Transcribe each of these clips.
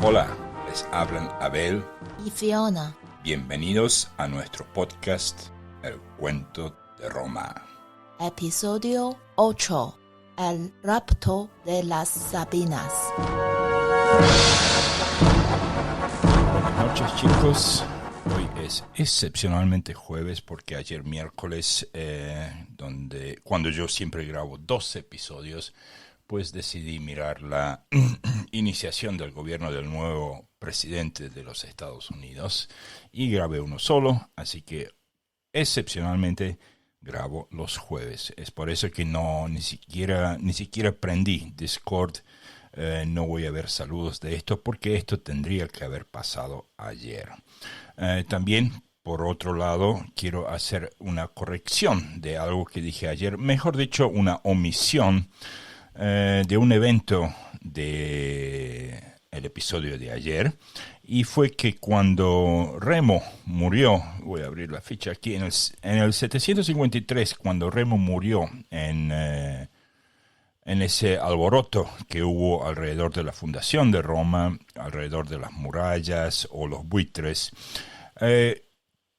Hola, les hablan Abel y Fiona. Bienvenidos a nuestro podcast El Cuento de Roma. Episodio 8. El rapto de las Sabinas. Buenas noches, chicos. Hoy es excepcionalmente jueves porque ayer miércoles, cuando yo siempre grabo 2 episodios, pues decidí mirar la iniciación del gobierno del nuevo presidente de los Estados Unidos y grabé uno solo, así que excepcionalmente grabo los jueves. Es por eso que ni siquiera prendí Discord. No voy a ver saludos de esto porque esto tendría que haber pasado ayer. También, por otro lado, quiero hacer una corrección de algo que dije ayer, mejor dicho, una omisión de un evento del episodio de ayer, y fue que cuando Remo murió, voy a abrir la ficha aquí, en el 753, cuando Remo murió en ese alboroto que hubo alrededor de la fundación de Roma, alrededor de las murallas o los buitres,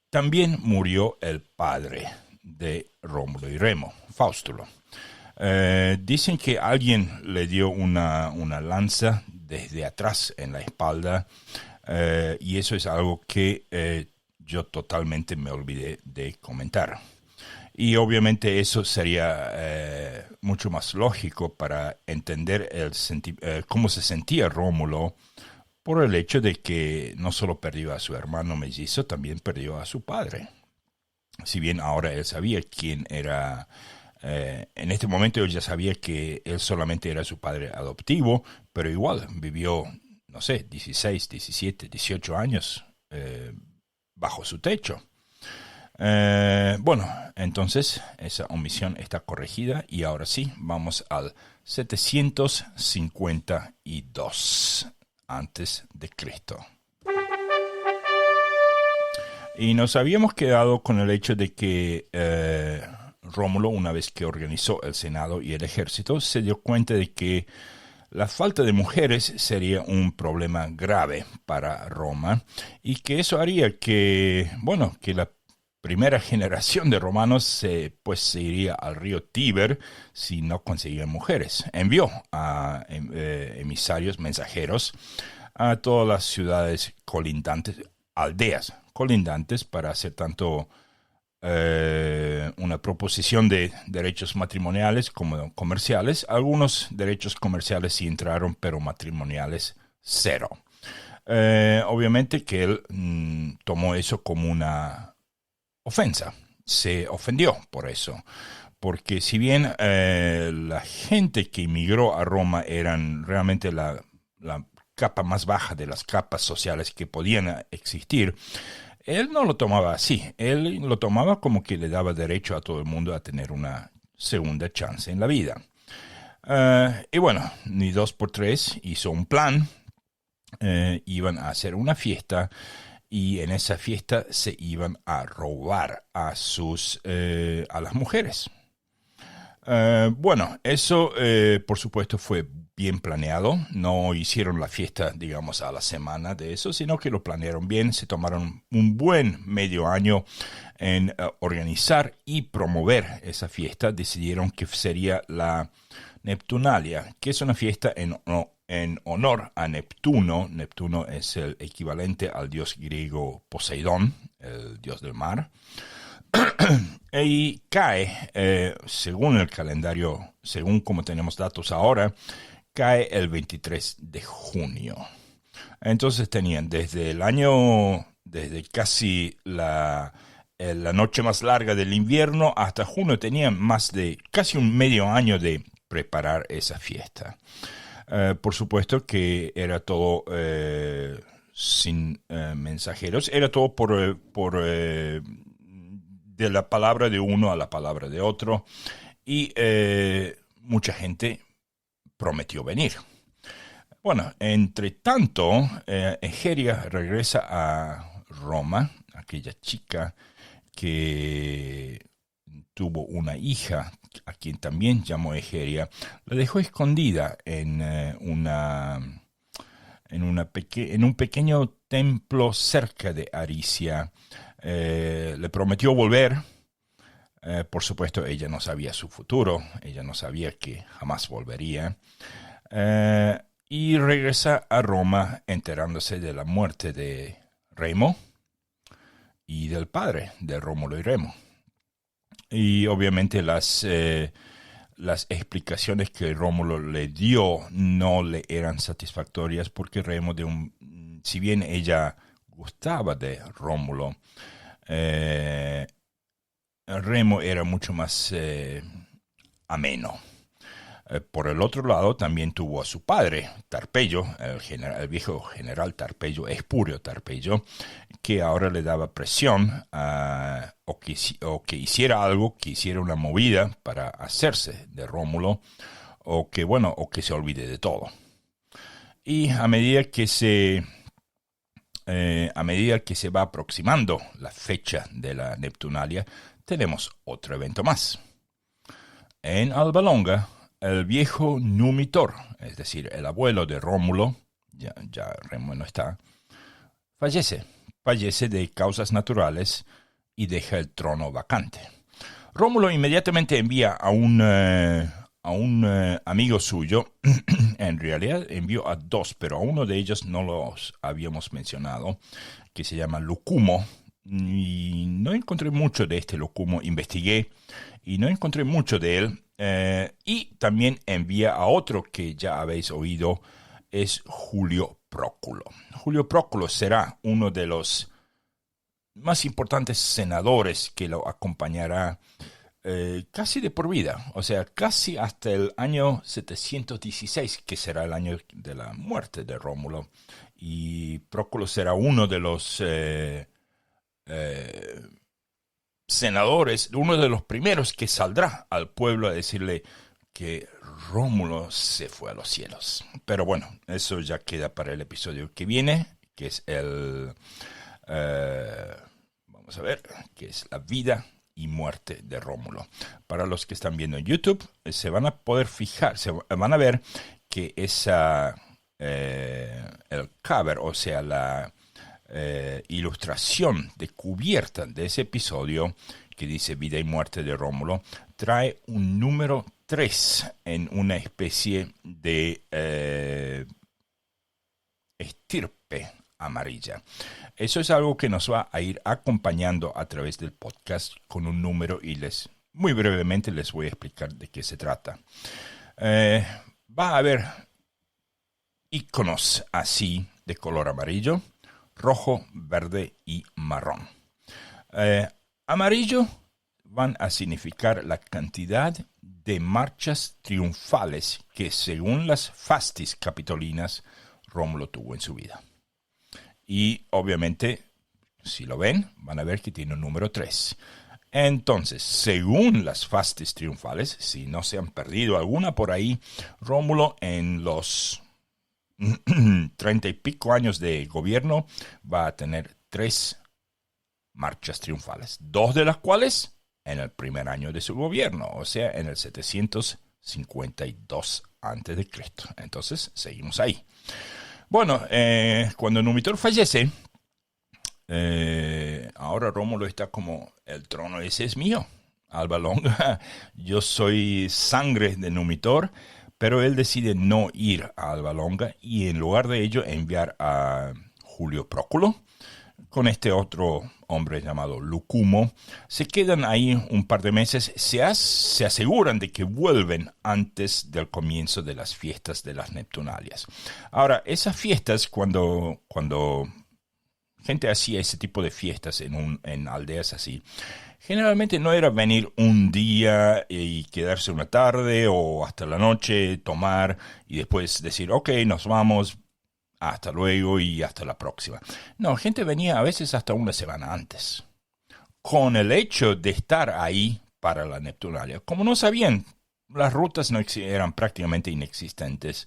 también murió el padre de Rómulo y Remo, Faustulo. Dicen que alguien le dio una lanza desde atrás en la espalda, y eso es algo que yo totalmente me olvidé de comentar. Y obviamente eso sería mucho más lógico para entender cómo se sentía Rómulo, por el hecho de que no solo perdió a su hermano mellizo, también perdió a su padre. Si bien ahora él sabía quién era, en este momento él ya sabía que él solamente era su padre adoptivo, pero igual vivió, no sé, 16, 17, 18 años bajo su techo. Bueno, entonces esa omisión está corregida y ahora sí, vamos al 752 antes de Cristo. Y nos habíamos quedado con el hecho de que Rómulo, una vez que organizó el Senado y el ejército, se dio cuenta de que la falta de mujeres sería un problema grave para Roma y que eso haría que la primera generación de romanos se iría al río Tíber si no conseguían mujeres. Envió a emisarios, mensajeros, a todas las ciudades colindantes, aldeas colindantes, para hacer tanto una proposición de derechos matrimoniales como comerciales. Algunos derechos comerciales sí entraron, pero matrimoniales cero. Obviamente que él tomó eso como una ofensa, se ofendió por eso, porque si bien la gente que emigró a Roma eran realmente la capa más baja de las capas sociales que podían existir, él no lo tomaba así. Él lo tomaba como que le daba derecho a todo el mundo a tener una segunda chance en la vida. Y bueno, ni 2 por 3 hizo un plan. Iban a hacer una fiesta y en esa fiesta se iban a robar a las mujeres. Bueno, eso por supuesto fue bien planeado. No hicieron la fiesta, digamos, a la semana de eso, sino que lo planearon bien. Se tomaron un buen medio año en organizar y promover esa fiesta. Decidieron que sería la Neptunalia, que es una fiesta en honor a Neptuno. Neptuno es el equivalente al dios griego Poseidón, el dios del mar. Y cae, según el calendario, según como tenemos datos ahora, cae el 23 de junio. Entonces tenían desde casi la noche más larga del invierno hasta junio, tenían más de casi un medio año de preparar esa fiesta. Por supuesto que era todo sin mensajeros, era todo de la palabra de uno a la palabra de otro, y mucha gente prometió venir. Bueno, entre tanto, Egeria regresa a Roma, aquella chica que tuvo una hija a quien también llamó Egeria. La dejó escondida en en un pequeño templo cerca de Aricia. Le prometió volver. Por supuesto, ella no sabía su futuro, ella no sabía que jamás volvería. Y regresa a Roma enterándose de la muerte de Remo y del padre de Rómulo y Remo. Y obviamente las explicaciones que Rómulo le dio no le eran satisfactorias porque Remo, si bien ella gustaba de Rómulo, Remo era mucho más ameno. Por el otro lado, también tuvo a su padre, Tarpeyo, el viejo general Tarpeyo, Espurio Tarpeyo, que ahora le daba presión o que hiciera algo, que hiciera una movida para hacerse de Rómulo, o que se olvide de todo. Y a medida que se va aproximando la fecha de la Neptunalia, tenemos otro evento más. En Alba Longa, el viejo Numitor, es decir, el abuelo de Rómulo, ya Remo no está, fallece de causas naturales y deja el trono vacante. Rómulo inmediatamente envía a un amigo suyo, en realidad envió a dos, pero a uno de ellos no los habíamos mencionado, que se llama Lucumo, y no encontré mucho de este Lucumo, investigué y no encontré mucho de él. Y también envía a otro que ya habéis oído, es Julio Próculo. Julio Próculo será uno de los más importantes senadores que lo acompañará casi de por vida, o sea, casi hasta el año 716, que será el año de la muerte de Rómulo. Y Próculo será uno de los senadores, uno de los primeros que saldrá al pueblo a decirle que Rómulo se fue a los cielos. Pero bueno, eso ya queda para el episodio que viene, que es vamos a ver, que es la vida y muerte de Rómulo. Para los que están viendo en YouTube, se van a poder fijar, se van a ver que el cover, o sea, la ilustración de cubierta de ese episodio que dice vida y muerte de Rómulo, trae un número 3 en una especie de estirpe amarilla. Eso es algo que nos va a ir acompañando a través del podcast con un número y muy brevemente les voy a explicar de qué se trata. Va a haber iconos así de color amarillo, rojo, verde y marrón. Amarillo van a significar la cantidad de marchas triunfales que, según las fastis capitolinas, Rómulo tuvo en su vida. Y obviamente, si lo ven, van a ver que tiene un número 3. Entonces, según las fastis triunfales, si no se han perdido alguna por ahí, Rómulo en los 30 y pico años de gobierno va a tener 3 marchas triunfales, 2 de las cuales en el primer año de su gobierno, o sea, en el 752 a.C. Entonces, seguimos ahí. Bueno, cuando Numitor fallece, ahora Rómulo está como, el trono ese es mío, Alba Longa, yo soy sangre de Numitor, pero él decide no ir a Alba Longa y en lugar de ello enviar a Julio Próculo con este otro hombre llamado Lucumo. Se quedan ahí un par de meses, se aseguran de que vuelven antes del comienzo de las fiestas de las Neptunalias. Ahora, esas fiestas, cuando gente hacía ese tipo de fiestas en aldeas así, generalmente no era venir un día y quedarse una tarde o hasta la noche, tomar y después decir, ok, nos vamos, hasta luego y hasta la próxima. No, gente venía a veces hasta una semana antes, con el hecho de estar ahí para la Neptunalia. Como no sabían, las rutas eran prácticamente inexistentes.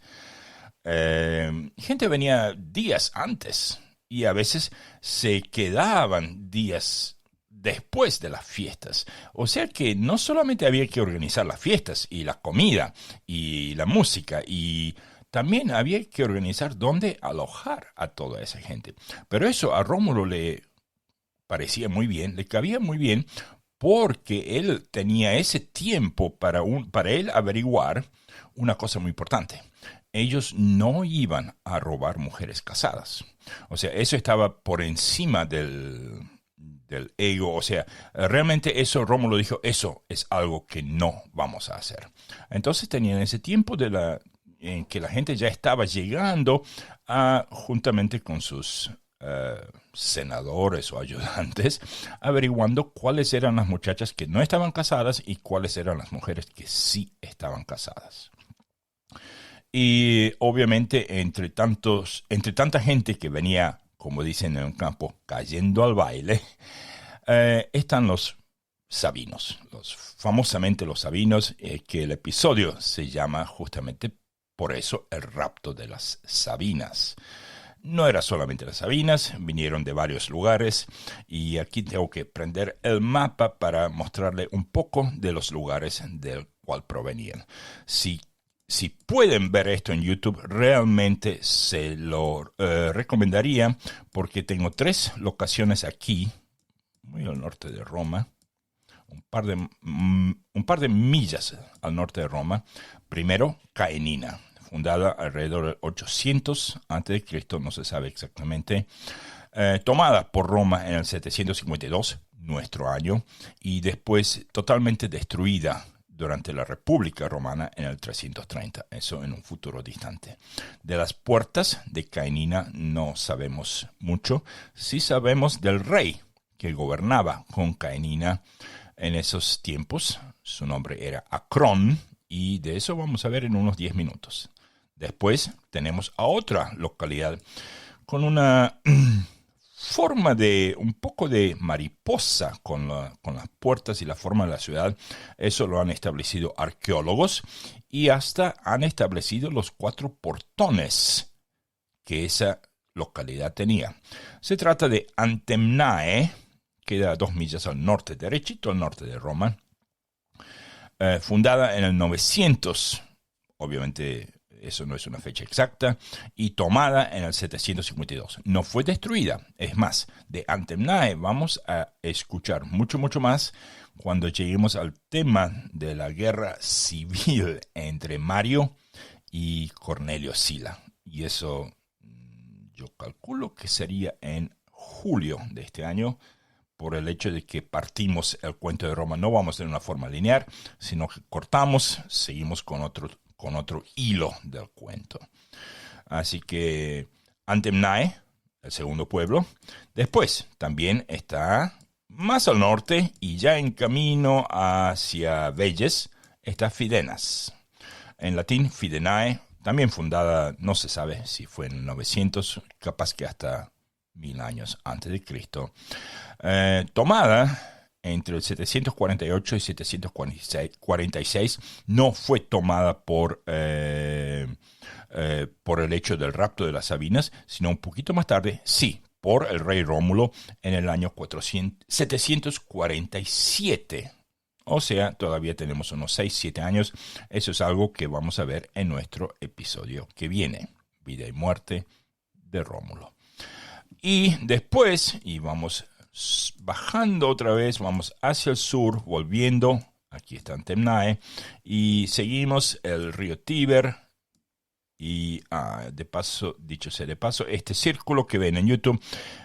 Gente venía días antes y a veces se quedaban días después de las fiestas. O sea que no solamente había que organizar las fiestas y la comida y la música y también había que organizar dónde alojar a toda esa gente. Pero eso a Rómulo le parecía muy bien, le cabía muy bien, porque él tenía ese tiempo para él averiguar una cosa muy importante. Ellos no iban a robar mujeres casadas. O sea, eso estaba por encima del ego. O sea, realmente eso, Rómulo dijo, eso es algo que no vamos a hacer. Entonces tenían ese tiempo en que la gente ya estaba llegando juntamente con sus senadores o ayudantes, averiguando cuáles eran las muchachas que no estaban casadas y cuáles eran las mujeres que sí estaban casadas. Y obviamente entre tanta gente que venía, como dicen en el campo, cayendo al baile, están los sabinos, famosamente los sabinos, que el episodio se llama justamente por eso El rapto de las Sabinas. No era solamente las Sabinas, vinieron de varios lugares y aquí tengo que prender el mapa para mostrarle un poco de los lugares del cual provenían. Si pueden ver esto en YouTube, realmente se lo recomendaría porque tengo 3 locaciones aquí, muy al norte de Roma, un par de millas al norte de Roma. Primero, Caenina, fundada alrededor del 800 a.C., no se sabe exactamente, tomada por Roma en el 752, nuestro año, y después totalmente destruida durante la República Romana en el 330, eso en un futuro distante. De las puertas de Caenina no sabemos mucho, sí sabemos del rey que gobernaba con Caenina en esos tiempos. Su nombre era Acrón y de eso vamos a ver en unos 10 minutos. Después tenemos a otra localidad con una forma de un poco de mariposa con las puertas y la forma de la ciudad. Eso lo han establecido arqueólogos y hasta han establecido los 4 portones que esa localidad tenía. Se trata de Antemnae, queda a 2 millas al norte, derechito al norte de Roma, fundada en el 900, obviamente eso no es una fecha exacta, y tomada en el 752. No fue destruida. Es más, de Antemnae vamos a escuchar mucho más cuando lleguemos al tema de la guerra civil entre Mario y Cornelio Sila. Y eso yo calculo que sería en julio de este año, por el hecho de que partimos el cuento de Roma. No vamos de una forma lineal, sino que cortamos, seguimos con otro hilo del cuento. Así que Antemnae, el segundo pueblo. Después también está más al norte y ya en camino hacia Velles está Fidenas. En latín, Fidenae, también fundada, no se sabe si fue en 900, capaz que hasta 1000 años antes de Cristo. Tomada entre el 748 y 746, no fue tomada por el hecho del rapto de las Sabinas, sino un poquito más tarde, sí, por el rey Rómulo en el año 747. O sea, todavía tenemos unos 6-7 años. Eso es algo que vamos a ver en nuestro episodio que viene, Vida y Muerte de Rómulo. Y después, y vamos bajando otra vez, vamos hacia el sur, volviendo, aquí está Antemnae, y seguimos el río Tíber, y de paso, dicho sea de paso, este círculo que ven en YouTube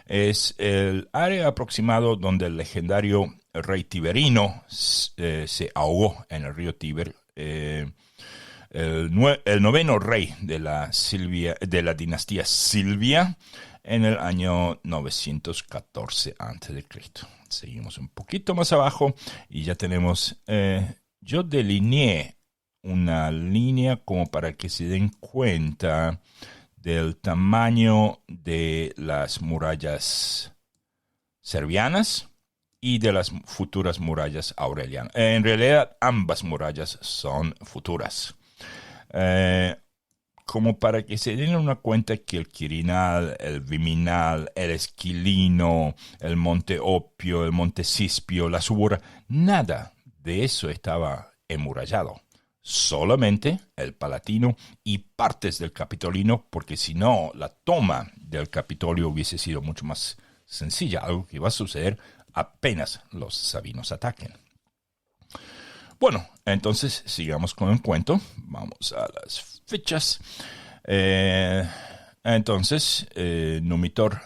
es el área aproximado donde el legendario rey Tiberino se ahogó en el río Tíber, el 9º rey de la dinastía Silvia, en el año 914 a.C. Seguimos un poquito más abajo y ya tenemos, yo delineé una línea como para que se den cuenta del tamaño de las murallas servianas y de las futuras murallas aurelianas. En realidad ambas murallas son futuras. Como para que se den una cuenta que el Quirinal, el Viminal, el Esquilino, el Monte Opio, el Monte Cispio, la Subura, nada de eso estaba emmurallado. solamente el Palatino y partes del Capitolino, porque si no, la toma del Capitolio hubiese sido mucho más sencilla, algo que va a suceder apenas los sabinos ataquen. Bueno, entonces sigamos con el cuento. Vamos a las fechas. Entonces, Numitor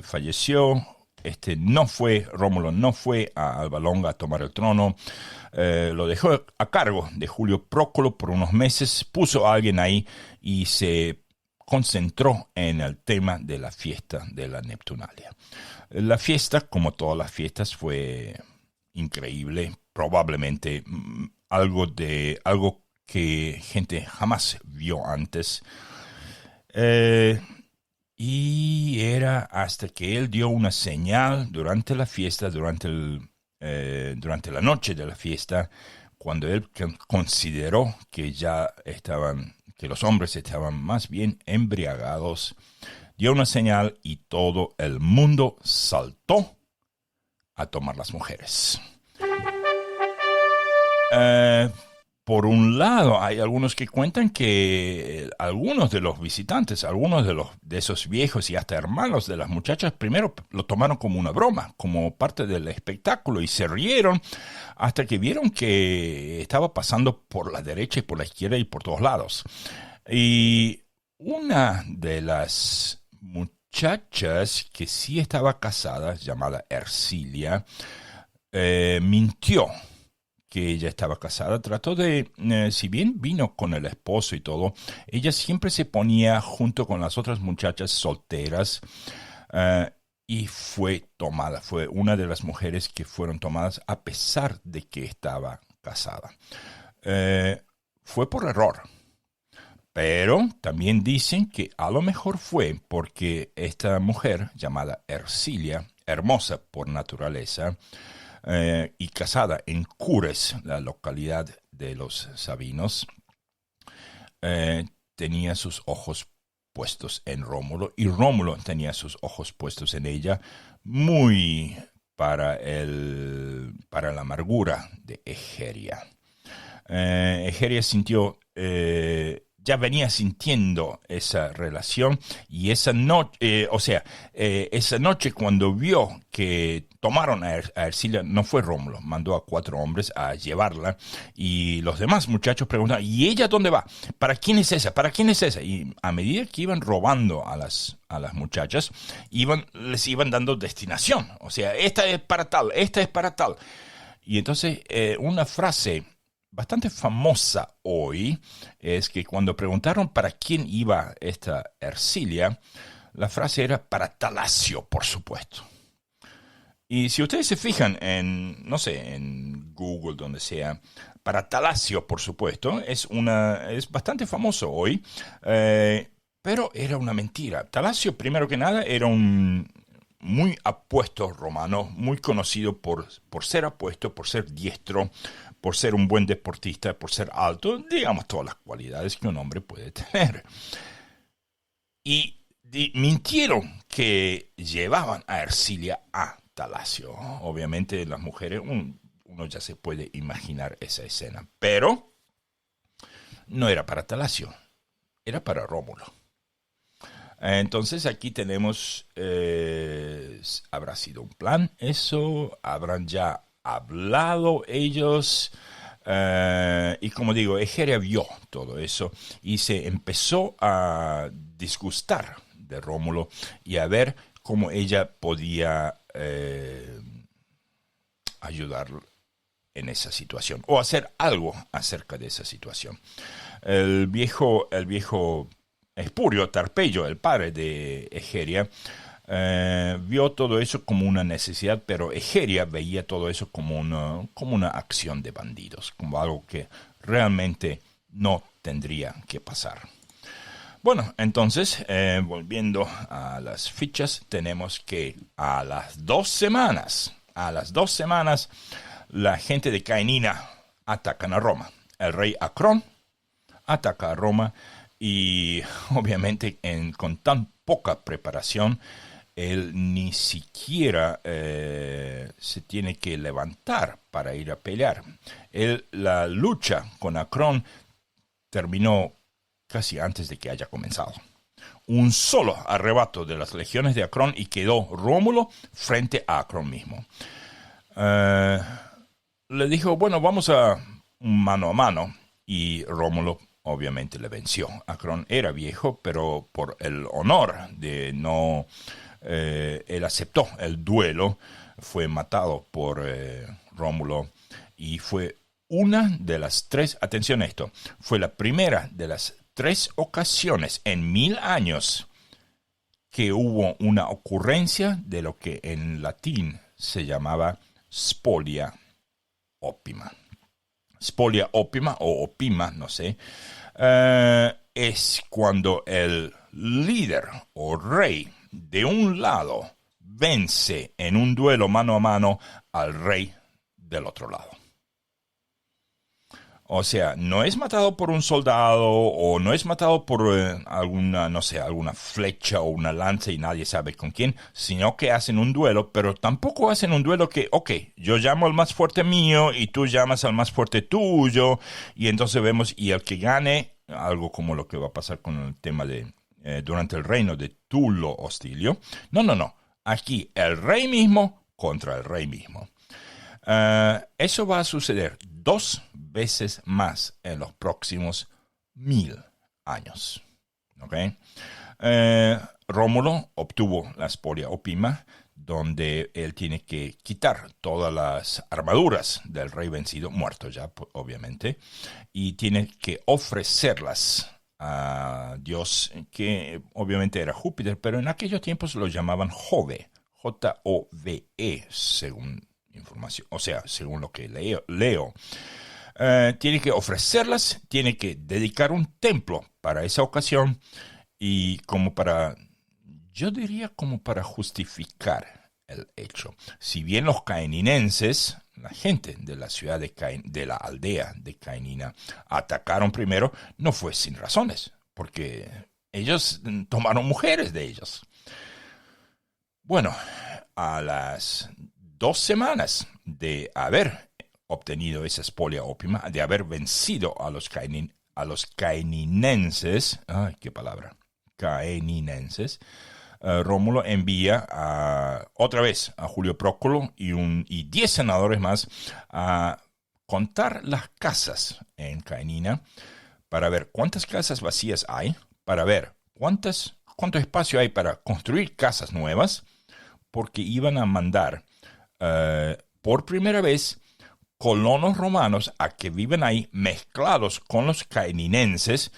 falleció. Rómulo no fue a Alba Longa a tomar el trono. Lo dejó a cargo de Julio Próculo por unos meses. Puso a alguien ahí y se concentró en el tema de la fiesta de la Neptunalia. La fiesta, como todas las fiestas, fue increíble. Probablemente algo que gente jamás vio antes. Y era hasta que él dio una señal durante la fiesta, durante la noche de la fiesta, cuando él consideró que que los hombres estaban más bien embriagados, dio una señal y todo el mundo saltó a tomar las mujeres. Por un lado, hay algunos que cuentan que algunos de los visitantes, algunos de esos viejos y hasta hermanos de las muchachas, primero lo tomaron como una broma, como parte del espectáculo, y se rieron hasta que vieron que estaba pasando por la derecha y por la izquierda y por todos lados. Y una de las muchachas que sí estaba casada, llamada Ercilia, mintió que ella estaba casada. Trató de, si bien vino con el esposo y todo, ella siempre se ponía junto con las otras muchachas solteras y fue tomada. Fue una de las mujeres que fueron tomadas a pesar de que estaba casada. Fue por error. Pero también dicen que a lo mejor fue porque esta mujer, llamada Ercilia, hermosa por naturaleza, y casada en Cures, la localidad de los sabinos, tenía sus ojos puestos en Rómulo, y Rómulo tenía sus ojos puestos en ella, muy para la amargura de Egeria. Egeria ya venía sintiendo esa relación, y esa noche cuando vio que tomaron a Ercilia, no fue Rómulo, mandó a 4 hombres a llevarla, y los demás muchachos preguntaban, ¿y ella dónde va? ¿Para quién es esa? ¿Para quién es esa? Y a medida que iban robando a las muchachas, les iban dando destinación, o sea, esta es para tal, esta es para tal. Y entonces una frase bastante famosa hoy es que cuando preguntaron para quién iba esta Ercilia, la frase era para Talacio, por supuesto. Y si ustedes se fijan en Google, donde sea, para Talacio, por supuesto, es bastante famoso hoy, pero era una mentira. Talacio, primero que nada, era un muy apuesto romano, muy conocido por ser apuesto, por ser diestro, por ser un buen deportista, por ser alto, digamos todas las cualidades que un hombre puede tener. Y mintieron que llevaban a Ercilia a Talacio. Obviamente las mujeres, uno ya se puede imaginar esa escena, pero no era para Talacio, era para Rómulo. Entonces aquí tenemos, habrá sido un plan eso, habrán ya hablado ellos, y como digo, Egeria vio todo eso y se empezó a disgustar de Rómulo y a ver cómo ella podía ayudar en esa situación o hacer algo acerca de esa situación. El viejo Espurio, Tarpeyo, el padre de Egeria, vio todo eso como una necesidad, pero Egeria veía todo eso como una acción de bandidos, como algo que realmente no tendría que pasar. Bueno, entonces, volviendo a las fichas, tenemos que a las 2 semanas, la gente de Caenina atacan a Roma. El rey Acrón ataca a Roma y obviamente con tan poca preparación, él ni siquiera se tiene que levantar para ir a pelear. La lucha con Acrón terminó casi antes de que haya comenzado. Un solo arrebato de las legiones de Acrón y quedó Rómulo frente a Acrón mismo. Le dijo, bueno, vamos a mano a mano, y Rómulo obviamente le venció. Acrón era viejo, pero por el honor de no... él aceptó el duelo, fue matado por Rómulo, y fue una de las 3, atención a esto, fue la primera de las 3 ocasiones en 1000 años que hubo una ocurrencia de lo que en latín se llamaba spolia opima. Spolia opima o opima, no sé, es cuando el líder o rey de un lado vence en un duelo mano a mano al rey del otro lado. O sea, no es matado por un soldado o no es matado por alguna, no sé, alguna flecha o una lanza y nadie sabe con quién, sino que hacen un duelo, pero tampoco hacen un duelo que, ok, yo llamo al más fuerte mío y tú llamas al más fuerte tuyo, y entonces vemos, y el que gane, algo como lo que va a pasar con el tema de durante el reino de Tullo Hostilio. No. Aquí el rey mismo contra el rey mismo. Eso va a suceder 2 veces más en los próximos 1000 años. ¿Okay? Rómulo obtuvo la spolia opima, donde él tiene que quitar todas las armaduras del rey vencido, muerto ya, obviamente, y tiene que ofrecerlas a Dios, que obviamente era Júpiter, pero en aquellos tiempos lo llamaban Jove, Jove, según información, o sea, según lo que leo. Tiene que ofrecerlas, tiene que dedicar un templo para esa ocasión, y yo diría como para justificar el hecho. Si bien los caeninenses, la gente de la ciudad de la aldea de Caenina, atacaron primero, no fue sin razones, porque ellos tomaron mujeres de ellos. Bueno, a las 2 semanas de haber obtenido esa spolia opima, de haber vencido a los caeninenses, ay, qué palabra, caeninenses, Rómulo envía otra vez a Julio Próculo y 10 senadores más a contar las casas en Caenina para ver cuántas casas vacías hay, para ver cuánto espacio hay para construir casas nuevas, porque iban a mandar por primera vez colonos romanos a que viven ahí mezclados con los caeninenses.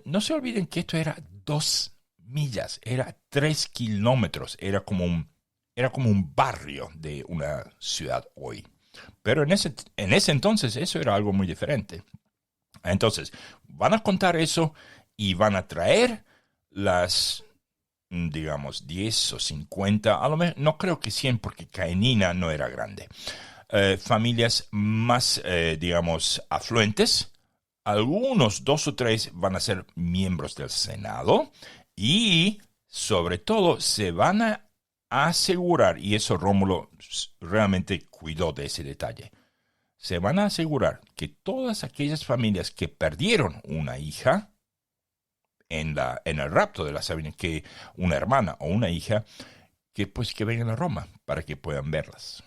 No se olviden que esto era 2 millas, era 3 kilómetros, era como un barrio de una ciudad hoy. Pero en ese entonces eso era algo muy diferente. Entonces, van a contar eso y van a traer las, digamos, 10 o 50, a lo mejor, no creo que 100 porque Caenina no era grande. Familias más, digamos, afluentes. Algunos 2 o 3 van a ser miembros del Senado y, sobre todo, se van a asegurar, y eso Rómulo realmente cuidó de ese detalle, se van a asegurar que todas aquellas familias que perdieron una hija en el rapto de la Sabina, que una hermana o una hija, que vengan a Roma para que puedan verlas.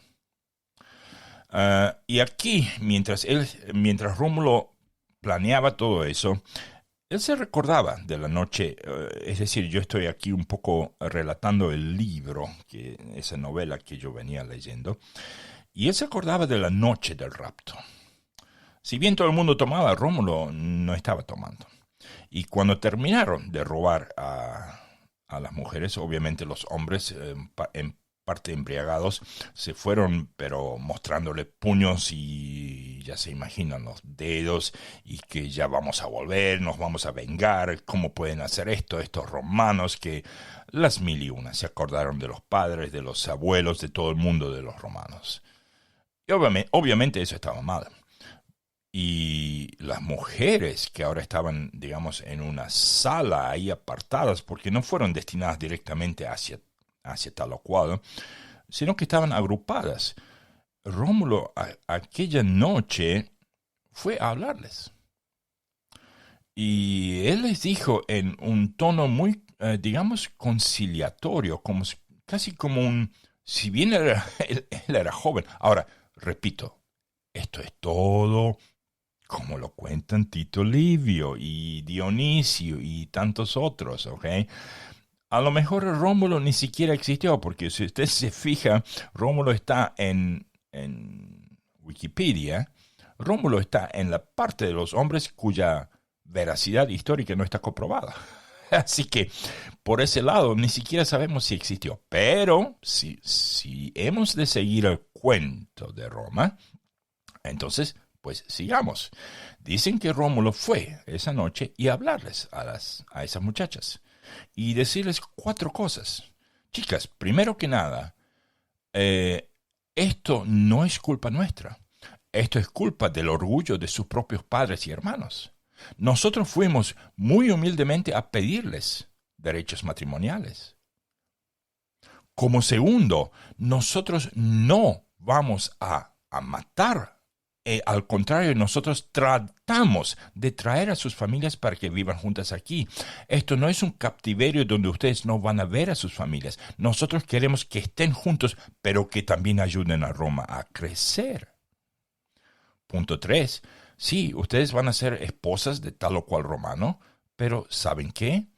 Y aquí, mientras Rómulo planeaba todo eso, él se recordaba de la noche, es decir, yo estoy aquí un poco relatando el libro, esa novela que yo venía leyendo, y él se acordaba de la noche del rapto. Si bien todo el mundo tomaba, Rómulo no estaba tomando. Y cuando terminaron de robar a las mujeres, obviamente los hombres, en parte embriagados, se fueron, pero mostrándole puños, y ya se imaginan los dedos, y que ya vamos a volver, nos vamos a vengar, cómo pueden hacer esto estos romanos, que las 1001 se acordaron de los padres, de los abuelos, de todo el mundo de los romanos. Y obviamente eso estaba mal. Y las mujeres que ahora estaban, digamos, en una sala ahí apartadas, porque no fueron destinadas directamente hacia hacia tal o cual, sino que estaban agrupadas. Rómulo aquella noche fue a hablarles. Y él les dijo en un tono muy, digamos, conciliatorio, casi como si bien él era joven. Ahora, repito, esto es todo como lo cuentan Tito Livio y Dionisio y tantos otros, ¿ok? A lo mejor Rómulo ni siquiera existió, porque si usted se fija, Rómulo está en Wikipedia. Rómulo está en la parte de los hombres cuya veracidad histórica no está comprobada. Así que por ese lado ni siquiera sabemos si existió. Pero si hemos de seguir el cuento de Roma, entonces pues sigamos. Dicen que Rómulo fue esa noche y hablarles a esas muchachas y decirles 4 cosas. Chicas, primero que nada, esto no es culpa nuestra. Esto es culpa del orgullo de sus propios padres y hermanos. Nosotros fuimos muy humildemente a pedirles derechos matrimoniales. Como segundo, nosotros no vamos a matar. Al contrario, nosotros tratamos de traer a sus familias para que vivan juntas aquí. Esto no es un captiverio donde ustedes no van a ver a sus familias. Nosotros queremos que estén juntos, pero que también ayuden a Roma a crecer. Punto 3. Sí, ustedes van a ser esposas de tal o cual romano, pero ¿saben qué?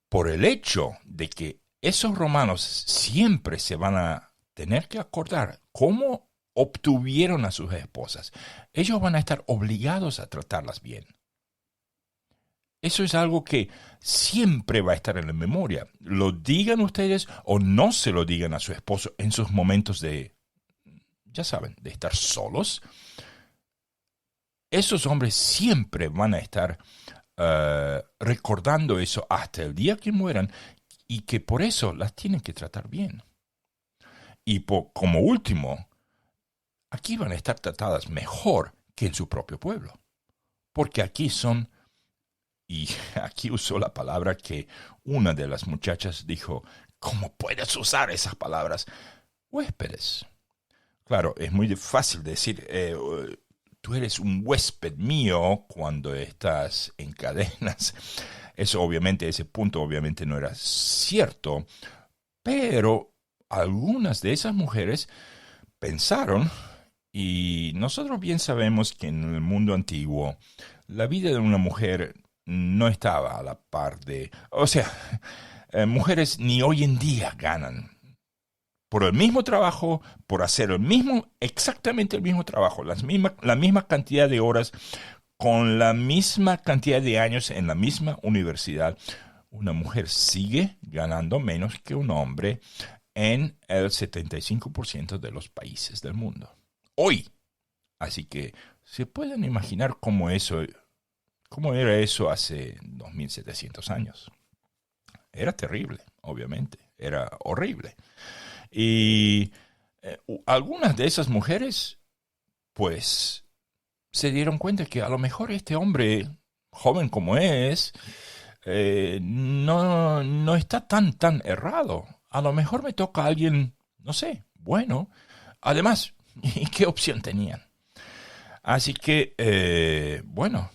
Por el hecho de que esos romanos siempre se van a tener que acordar cómo obtuvieron a sus esposas, ellos van a estar obligados a tratarlas bien. Eso es algo que siempre va a estar en la memoria. Lo digan ustedes o no se lo digan a su esposo en sus momentos de, ya saben, de estar solos. Esos hombres siempre van a estar recordando eso hasta el día que mueran y que por eso las tienen que tratar bien. Y como último, aquí van a estar tratadas mejor que en su propio pueblo. Porque aquí son, y aquí usó la palabra que una de las muchachas dijo, ¿cómo puedes usar esas palabras? Huéspedes. Claro, es muy fácil decir, tú eres un huésped mío cuando estás en cadenas. Eso obviamente, ese punto obviamente no era cierto, pero algunas de esas mujeres pensaron, y nosotros bien sabemos que en el mundo antiguo la vida de una mujer no estaba a la par de, o sea, mujeres ni hoy en día ganan por el mismo trabajo, por hacer exactamente el mismo trabajo, la misma cantidad de horas, con la misma cantidad de años en la misma universidad. Una mujer sigue ganando menos que un hombre en el 75% de los países del mundo. Hoy. Así que se pueden imaginar cómo era eso hace 2700 años. Era terrible, obviamente. Era horrible. Y algunas de esas mujeres, pues, se dieron cuenta que a lo mejor este hombre, joven como es, no está tan errado. A lo mejor me toca a alguien, no sé, bueno. Además, ¿y qué opción tenían? Así que, bueno,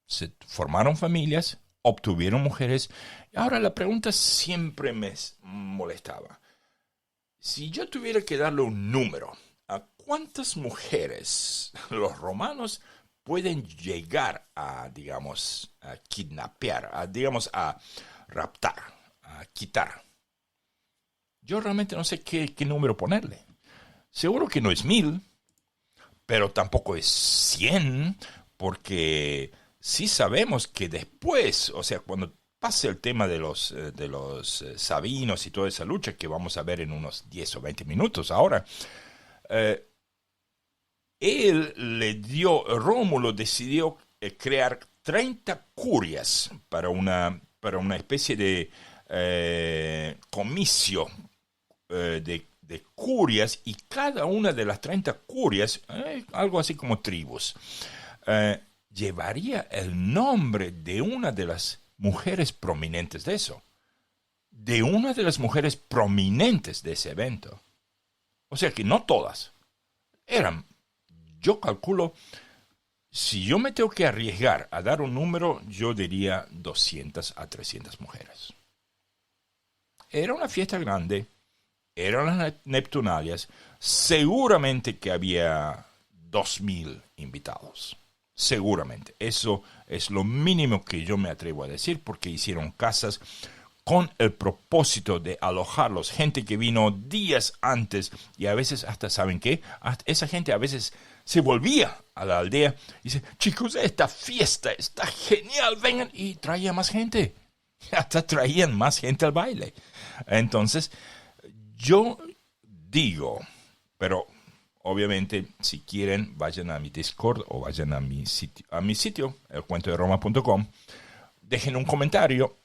se formaron familias, obtuvieron mujeres. Ahora la pregunta siempre me molestaba. Si yo tuviera que darle un número, ¿a cuántas mujeres los romanos pueden llegar a, digamos, a kidnapear, a raptar, a quitar? Yo realmente no sé qué número ponerle. Seguro que no es 1000, pero tampoco es 100, porque sí sabemos que después, o sea, cuando pase el tema de los sabinos y toda esa lucha que vamos a ver en unos 10 o 20 minutos ahora, Rómulo decidió crear 30 curias para una especie de comicio de curias, y cada una de las 30 curias, algo así como tribus, llevaría el nombre de una de las mujeres prominentes de eso. de una de las mujeres prominentes de ese evento. O sea que no todas. Eran, yo calculo, si yo me tengo que arriesgar a dar un número, yo diría 200 a 300 mujeres. Era una fiesta grande, eran las Neptunalias, seguramente que había 2000 invitados. Seguramente. Eso es lo mínimo que yo me atrevo a decir, porque hicieron casas con el propósito de alojarlos. Gente que vino días antes y a veces hasta, ¿saben qué? Esa gente a veces se volvía a la aldea y dice, chicos, esta fiesta está genial, vengan, y traía más gente. Hasta traían más gente al baile. Entonces, yo digo, pero obviamente, si quieren, vayan a mi Discord o vayan a mi sitio, elcuentoderoma.com. Dejen un comentario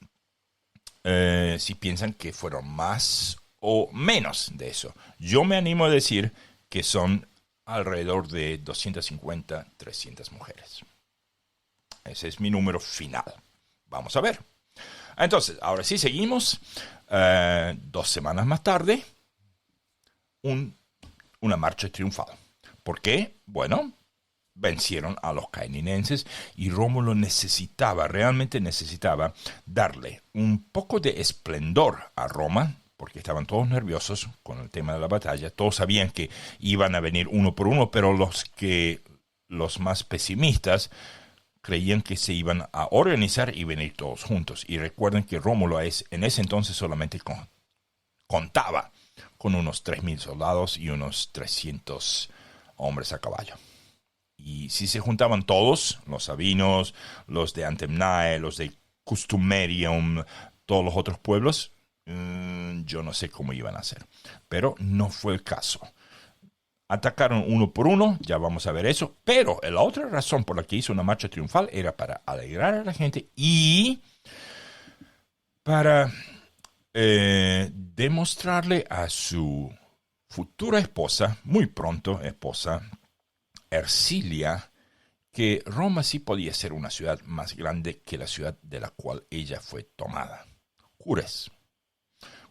si piensan que fueron más o menos de eso. Yo me animo a decir que son alrededor de 250, 300 mujeres. Ese es mi número final. Vamos a ver. Entonces, ahora sí seguimos. 2 semanas más tarde, una marcha triunfal. ¿Por qué? Bueno, vencieron a los caeninenses y Rómulo realmente necesitaba darle un poco de esplendor a Roma, porque estaban todos nerviosos con el tema de la batalla. Todos sabían que iban a venir uno por uno, pero los más pesimistas creían que se iban a organizar y venir todos juntos. Y recuerden que Rómulo en ese entonces solamente contaba con unos 3.000 soldados y unos 300 hombres a caballo. Y si se juntaban todos, los sabinos, los de Antemnae, los de Custumerium, todos los otros pueblos, yo no sé cómo iban a hacer. Pero no fue el caso. Atacaron uno por uno, ya vamos a ver eso. Pero la otra razón por la que hizo una marcha triunfal era para alegrar a la gente y para demostrarle a su futura esposa, muy pronto esposa, Ercilia, que Roma sí podía ser una ciudad más grande que la ciudad de la cual ella fue tomada. Cures.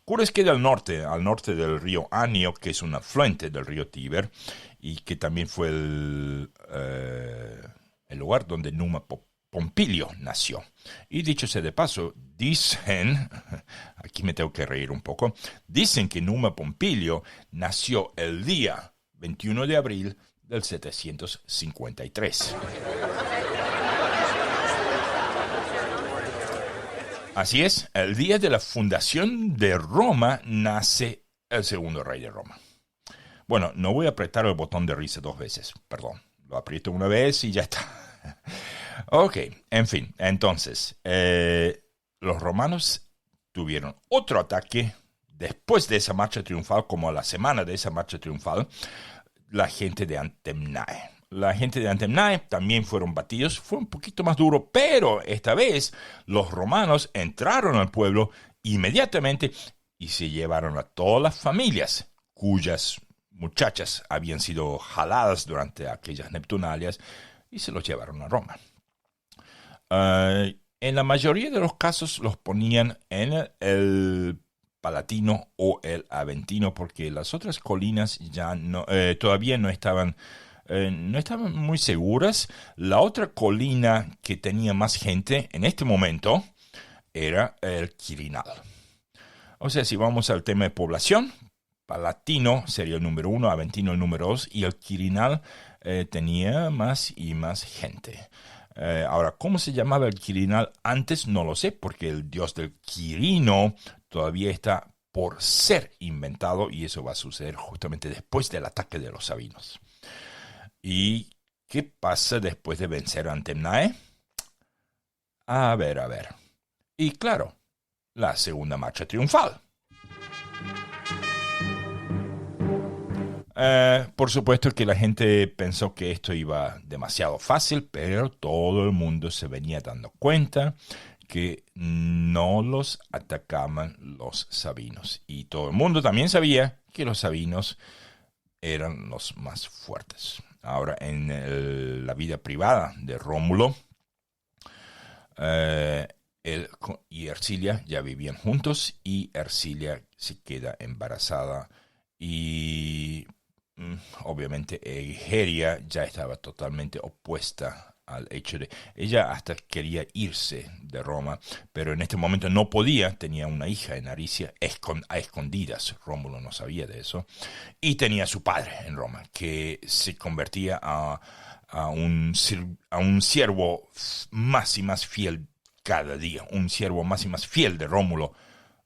Cures queda al norte del río Anio, que es un afluente del río Tíber, y que también fue el lugar donde Numa Pompilio nació. Y dicho sea de paso, dicen, aquí me tengo que reír un poco, dicen que Numa Pompilio nació el día 21 de abril del 753. Así es, el día de la fundación de Roma nace el segundo rey de Roma. Bueno, no voy a apretar el botón de risa 2 veces, perdón. Lo aprieto una vez y ya está. Ok, en fin, entonces, los romanos tuvieron otro ataque después de esa marcha triunfal, como a la semana de esa marcha triunfal, la gente de Antemnae. La gente de Antemnae también fueron batidos, fue un poquito más duro, pero esta vez los romanos entraron al pueblo inmediatamente y se llevaron a todas las familias cuyas muchachas habían sido jaladas durante aquellas Neptunalias y se los llevaron a Roma. En la mayoría de los casos los ponían en el Palatino o el Aventino, porque las otras colinas ya todavía no estaban muy seguras. La otra colina que tenía más gente en este momento era el Quirinal. O sea, si vamos al tema de población, Palatino sería el número 1, Aventino el número 2, y el Quirinal tenía más y más gente. Ahora, ¿cómo se llamaba el Quirinal antes? No lo sé, porque el dios del Quirino todavía está por ser inventado y eso va a suceder justamente después del ataque de los sabinos. ¿Y qué pasa después de vencer a Antemnae? A ver. Y claro, la segunda marcha triunfal. Por supuesto que la gente pensó que esto iba demasiado fácil, pero todo el mundo se venía dando cuenta que no los atacaban los sabinos. Y todo el mundo también sabía que los sabinos eran los más fuertes. Ahora, en la vida privada de Rómulo, él y Ercilia ya vivían juntos y Ercilia se queda embarazada y obviamente Egeria ya estaba totalmente opuesta al hecho de... Ella hasta quería irse de Roma, pero en este momento no podía, tenía una hija en Aricia a escondidas, Rómulo no sabía de eso, y tenía a su padre en Roma, que se convertía a un siervo más y más fiel cada día, un siervo más y más fiel de Rómulo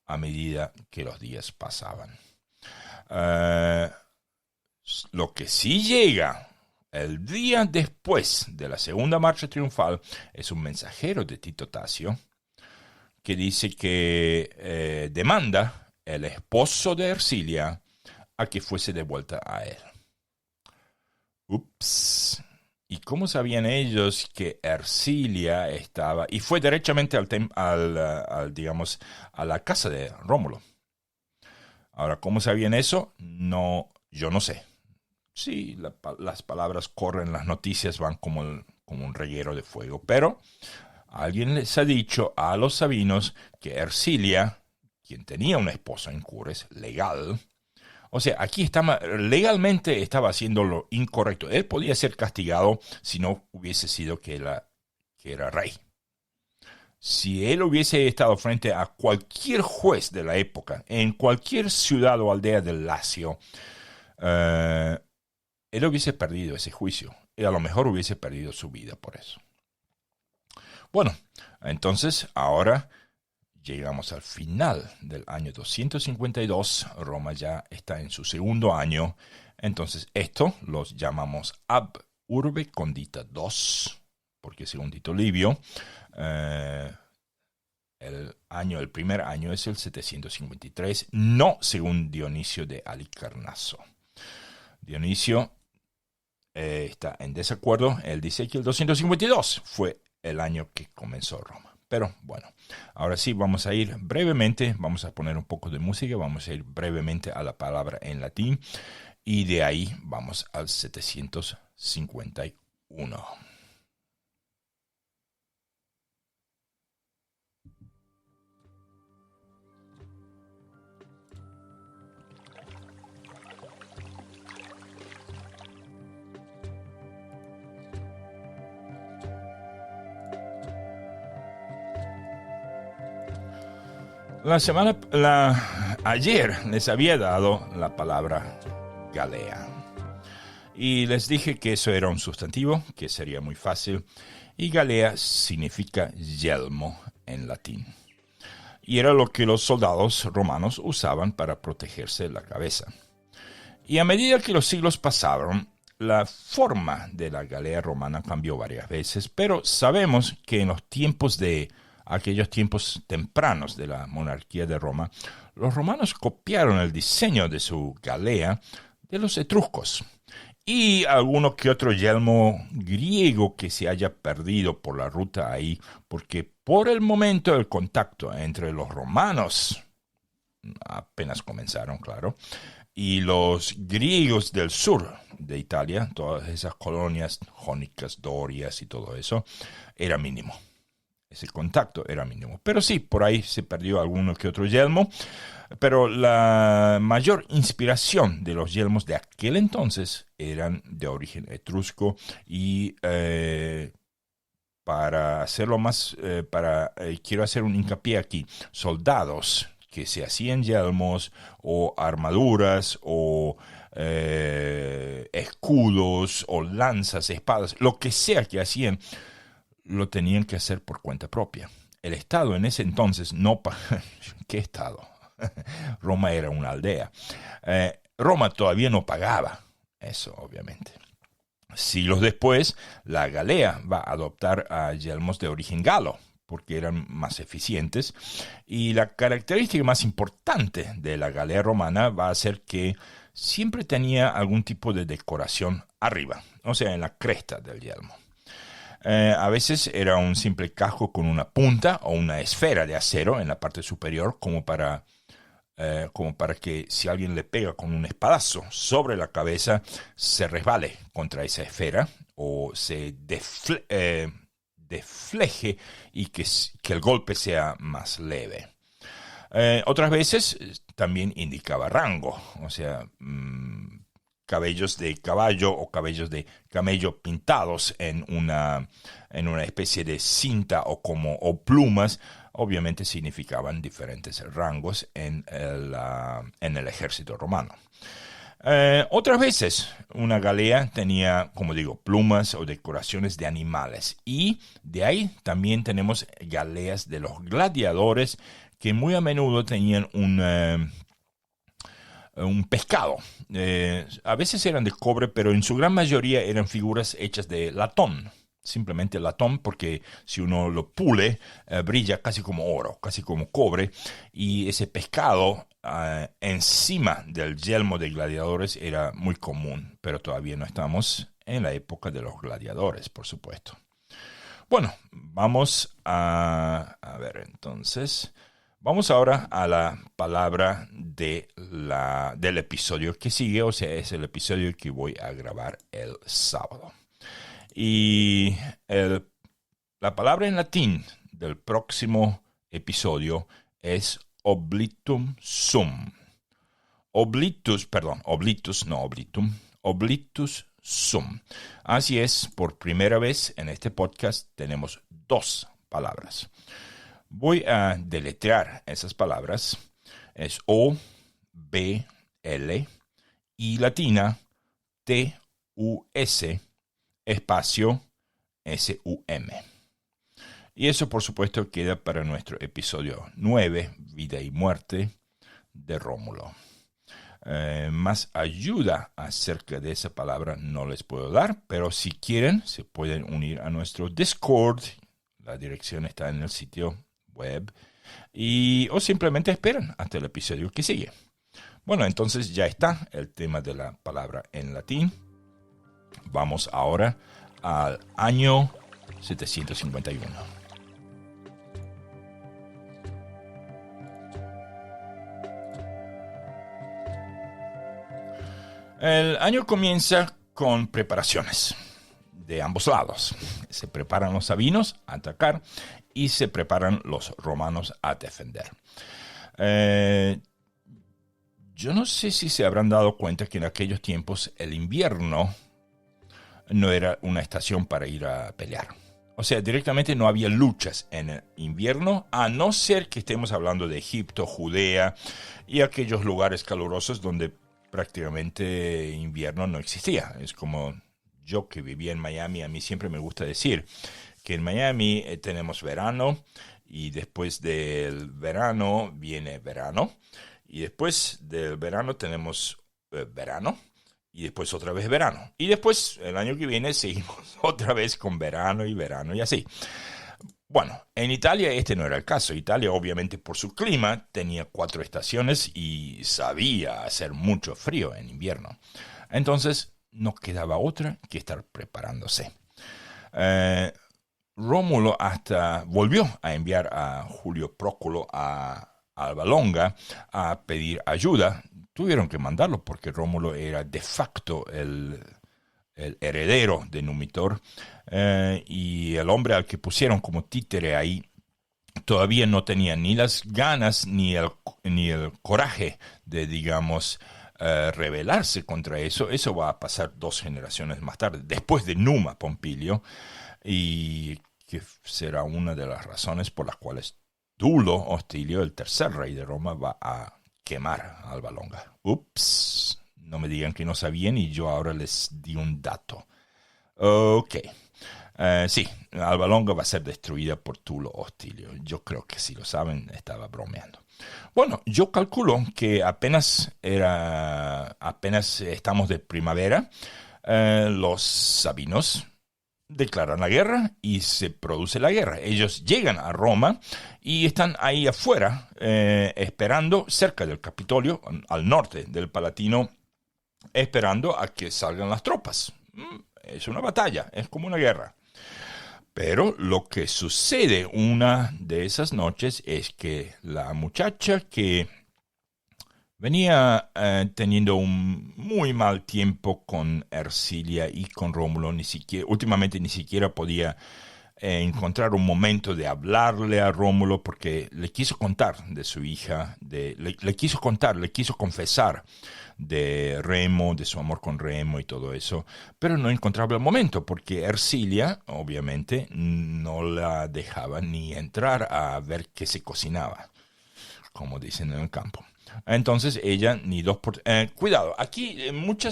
a medida que los días pasaban. Lo que sí llega el día después de la segunda marcha triunfal es un mensajero de Tito Tasio que dice que demanda el esposo de Ercilia a que fuese devuelta a él. Ups. ¿Y cómo sabían ellos que Ercilia estaba? Y fue derechamente digamos, a la casa de Rómulo. Ahora, ¿cómo sabían eso? No, yo no sé. Sí, las palabras corren, las noticias van como un reguero de fuego, pero alguien les ha dicho a los sabinos que Ercilia, quien tenía una esposa en Cures, legal, o sea, aquí legalmente estaba haciendo lo incorrecto. Él podía ser castigado si no hubiese sido que era rey. Si él hubiese estado frente a cualquier juez de la época, en cualquier ciudad o aldea del Lacio, él hubiese perdido ese juicio y a lo mejor hubiese perdido su vida por eso. Bueno, entonces ahora llegamos al final del año 252. Roma ya está en su segundo año. Entonces esto los llamamos Ab Urbe Condita II, porque según Tito Livio, el primer año es el 753, no según Dionisio de Halicarnaso. Dionisio está en desacuerdo. Él dice que el 252 fue el año que comenzó Roma. Pero bueno, ahora sí vamos a ir brevemente, vamos a poner un poco de música, vamos a ir brevemente a la palabra en latín y de ahí vamos al 751. Ayer les había dado la palabra galea y les dije que eso era un sustantivo, que sería muy fácil, y galea significa yelmo en latín. Y era lo que los soldados romanos usaban para protegerse la cabeza. Y a medida que los siglos pasaron, la forma de la galea romana cambió varias veces, pero sabemos que en los tiempos aquellos tiempos tempranos de la monarquía de Roma, los romanos copiaron el diseño de su galea de los etruscos. Y alguno que otro yelmo griego que se haya perdido por la ruta ahí, porque por el momento el contacto entre los romanos apenas comenzaron, claro, y los griegos del sur de Italia, todas esas colonias jónicas, dorias y todo eso, era mínimo. Ese contacto era mínimo. Pero sí, por ahí se perdió alguno que otro yelmo. Pero la mayor inspiración de los yelmos de aquel entonces eran de origen etrusco. Y para hacerlo más, quiero hacer un hincapié aquí. Soldados que se hacían yelmos o armaduras o escudos o lanzas, espadas, lo que sea que hacían, lo tenían que hacer por cuenta propia. El Estado en ese entonces no... ¿Qué Estado? Roma era una aldea. Roma todavía no pagaba eso, obviamente. Siglos después, la galea va a adoptar a yelmos de origen galo, porque eran más eficientes. Y la característica más importante de la galea romana va a ser que siempre tenía algún tipo de decoración arriba, o sea, en la cresta del yelmo. A veces era un simple casco con una punta o una esfera de acero en la parte superior, como para que si alguien le pega con un espadazo sobre la cabeza, se resbale contra esa esfera o se desfleje y que el golpe sea más leve. Otras veces también indicaba rango, o sea, cabellos de caballo o cabellos de camello pintados en una especie de cinta o plumas, obviamente significaban diferentes rangos en el ejército romano. Otras veces una galea tenía, como digo, plumas o decoraciones de animales, y de ahí también tenemos galeas de los gladiadores, que muy a menudo tenían un pescado. A veces eran de cobre, pero en su gran mayoría eran figuras hechas de latón. Simplemente latón, porque si uno lo pule, brilla casi como oro, casi como cobre. Y ese pescado encima del yelmo de gladiadores era muy común, pero todavía no estamos en la época de los gladiadores, por supuesto. Bueno, vamos a ver entonces. Vamos ahora a la palabra del episodio que sigue, o sea, es el episodio que voy a grabar el sábado. Y la palabra en latín del próximo episodio es oblitum sum. Oblitus sum. Así es, por primera vez en este podcast tenemos dos palabras. Voy a deletrear esas palabras. Es O, B, L y latina T-U-S espacio S-U-M. Y eso, por supuesto, queda para nuestro episodio 9, Vida y Muerte de Rómulo. Más ayuda acerca de esa palabra no les puedo dar, pero si quieren, se pueden unir a nuestro Discord. La dirección está en el sitio web, o simplemente esperan hasta el episodio que sigue. Bueno, entonces ya está el tema de la palabra en latín. Vamos ahora al año 751. El año comienza con preparaciones de ambos lados. Se preparan los sabinos a atacar y se preparan los romanos a defender. Yo no sé si se habrán dado cuenta que en aquellos tiempos el invierno no era una estación para ir a pelear. O sea, directamente no había luchas en el invierno, a no ser que estemos hablando de Egipto, Judea y aquellos lugares calurosos donde prácticamente invierno no existía. Es como yo que vivía en Miami, a mí siempre me gusta decir que en Miami tenemos verano, y después del verano viene verano, y después del verano tenemos verano, y después otra vez verano, y después el año que viene seguimos otra vez con verano y así. Bueno, en Italia este no era el caso. Italia, obviamente por su clima, tenía 4 estaciones y sabía hacer mucho frío en invierno. Entonces no quedaba otra que estar preparándose. Rómulo hasta volvió a enviar a Julio Próculo a Alba Longa a pedir ayuda. Tuvieron que mandarlo porque Rómulo era de facto el heredero de Numitor, y el hombre al que pusieron como títere ahí todavía no tenía ni las ganas ni el coraje de, digamos, rebelarse contra eso. Eso va a pasar 2 generaciones más tarde, después de Numa Pompilio, y que será una de las razones por las cuales Tulo Hostilio, el tercer rey de Roma, va a quemar a Alba Longa. Ups, no me digan que no sabían y yo ahora les di un dato. Ok, sí, Alba Longa va a ser destruida por Tulo Hostilio. Yo creo que si lo saben, estaba bromeando. Bueno, yo calculo que apenas estamos de primavera, los sabinos declaran la guerra y se produce la guerra. Ellos llegan a Roma y están ahí afuera, esperando cerca del Capitolio, al norte del Palatino, esperando a que salgan las tropas. Es una batalla, es como una guerra. Pero lo que sucede una de esas noches es que la muchacha que venía teniendo un muy mal tiempo con Ercilia y con Rómulo, últimamente ni siquiera podía encontrar un momento de hablarle a Rómulo porque le quiso contar de su hija, le quiso confesar de Remo, de su amor con Remo y todo eso, pero no encontraba el momento porque Ercilia, obviamente, no la dejaba ni entrar a ver qué se cocinaba, como dicen en el campo. Entonces ella ni dos por... cuidado, aquí mucha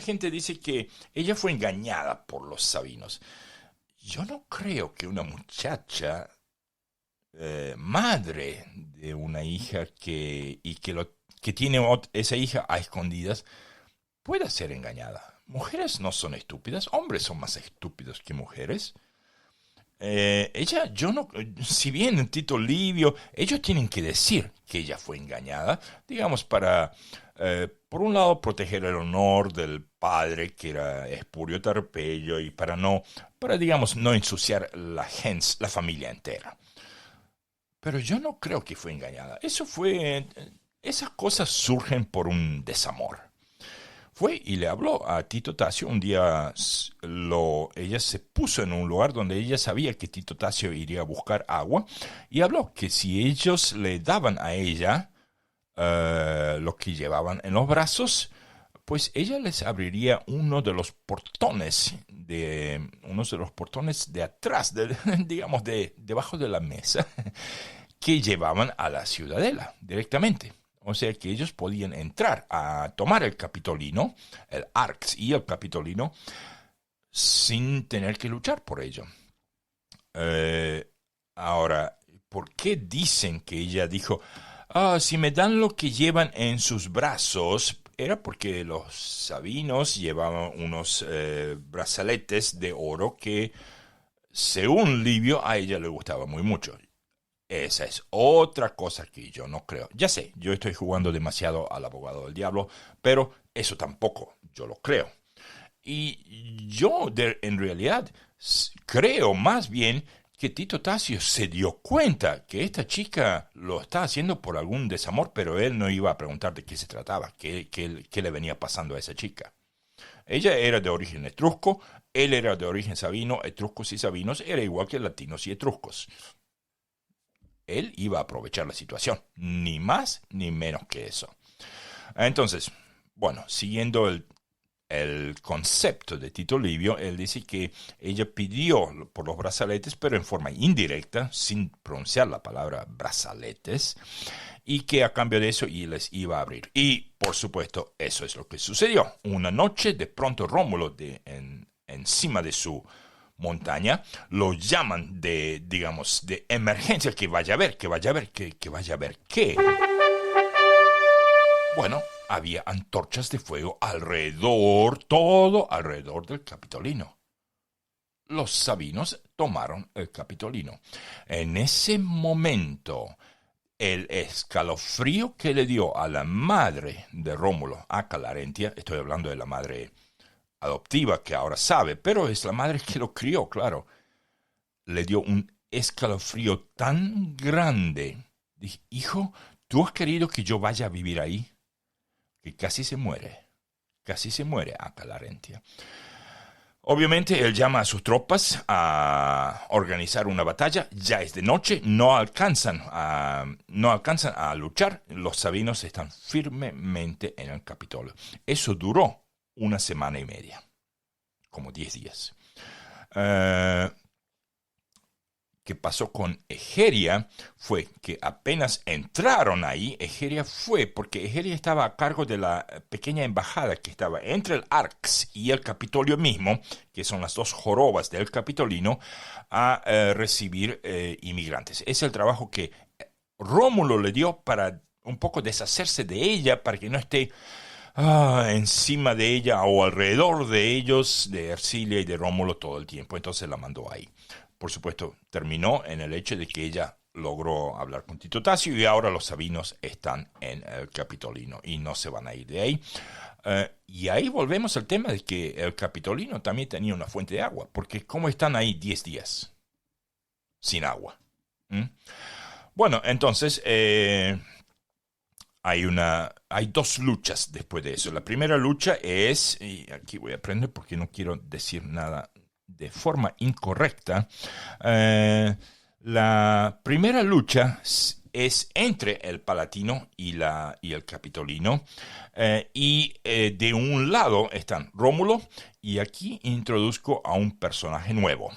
gente dice que ella fue engañada por los Sabinos. Yo no creo que una muchacha, madre de una hija que tiene esa hija a escondidas, pueda ser engañada. Mujeres no son estúpidas, hombres son más estúpidos que mujeres. Si bien en Tito Livio, ellos tienen que decir que ella fue engañada, digamos, para, por un lado, proteger el honor del padre, que era Espurio Tarpeyo, y digamos, no ensuciar la familia entera. Pero yo no creo que fue engañada. Esas cosas surgen por un desamor. Fue y le habló a Tito Tasio. Un día ella se puso en un lugar donde ella sabía que Tito Tasio iría a buscar agua y habló que si ellos le daban a ella lo que llevaban en los brazos, pues ella les abriría uno de los portones de atrás, digamos, debajo de la mesa, que llevaban a la ciudadela directamente. O sea que ellos podían entrar a tomar el Capitolino, el Arx y el Capitolino, sin tener que luchar por ello. Ahora, ¿por qué dicen que ella dijo, si me dan lo que llevan en sus brazos? Era porque los sabinos llevaban unos brazaletes de oro que, según Livio, a ella le gustaba muy mucho. Esa es otra cosa que yo no creo. Ya sé, yo estoy jugando demasiado al abogado del diablo, pero eso tampoco yo lo creo. Y yo, en realidad, creo más bien que Tito Tasio se dio cuenta que esta chica lo está haciendo por algún desamor, pero él no iba a preguntar de qué se trataba, qué le venía pasando a esa chica. Ella era de origen etrusco, él era de origen sabino. Etruscos y sabinos era igual que latinos y etruscos. Él iba a aprovechar la situación, ni más ni menos que eso. Entonces, bueno, siguiendo el concepto de Tito Livio, él dice que ella pidió por los brazaletes, pero en forma indirecta, sin pronunciar la palabra brazaletes, y que a cambio de eso les iba a abrir. Y, por supuesto, eso es lo que sucedió. Una noche, de pronto, Rómulo, encima de su montaña, lo llaman de emergencia, que vaya a ver qué. Bueno, había antorchas de fuego todo alrededor del Capitolino. Los sabinos tomaron el Capitolino. En ese momento, el escalofrío que le dio a la madre de Rómulo, a Clarentia, estoy hablando de la madre adoptiva que ahora sabe, pero es la madre que lo crió, claro, le dio un escalofrío tan grande. Dije, hijo, ¿tú has querido que yo vaya a vivir ahí? Que casi se muere a Clarentia. Obviamente él llama a sus tropas a organizar una batalla. Ya es de noche, no alcanzan a luchar. Los sabinos están firmemente en el Capitolio. Eso duró 1 semana y media, como 10 días. ¿Qué pasó con Egeria? Fue que apenas entraron ahí, porque Egeria estaba a cargo de la pequeña embajada que estaba entre el Arx y el Capitolio mismo, que son las dos jorobas del Capitolino, a recibir inmigrantes. Es el trabajo que Rómulo le dio para un poco deshacerse de ella, para que no esté encima de ella o alrededor de ellos, de Ercilia y de Rómulo todo el tiempo. Entonces la mandó ahí. Por supuesto, terminó en el hecho de que ella logró hablar con Tito Tasio y ahora los sabinos están en el Capitolino y no se van a ir de ahí. Y ahí volvemos al tema de que el Capitolino también tenía una fuente de agua, porque ¿cómo están ahí 10 días sin agua? Bueno, entonces hay dos luchas después de eso. La primera lucha es, y aquí voy a aprender porque no quiero decir nada de forma incorrecta. La primera lucha es entre el Palatino y el Capitolino. De un lado están Rómulo, y aquí introduzco a un personaje nuevo.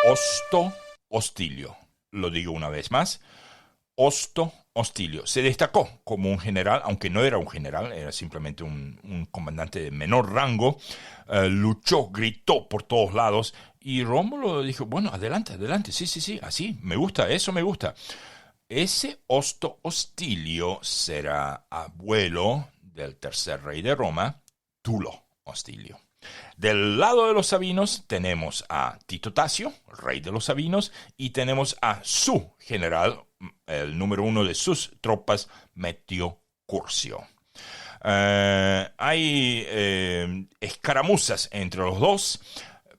Osto Hostilio. Lo digo una vez más. Osto Hostilio se destacó como un general, aunque no era un general, era simplemente un comandante de menor rango. Luchó, gritó por todos lados, y Rómulo dijo, bueno, adelante, sí, así, me gusta, eso me gusta. Ese Osto Hostilio será abuelo del tercer rey de Roma, Tulo Hostilio. Del lado de los sabinos tenemos a Tito Tasio, rey de los sabinos, y tenemos a su general, el número uno de sus tropas, Metio Curcio. Hay escaramuzas entre los dos,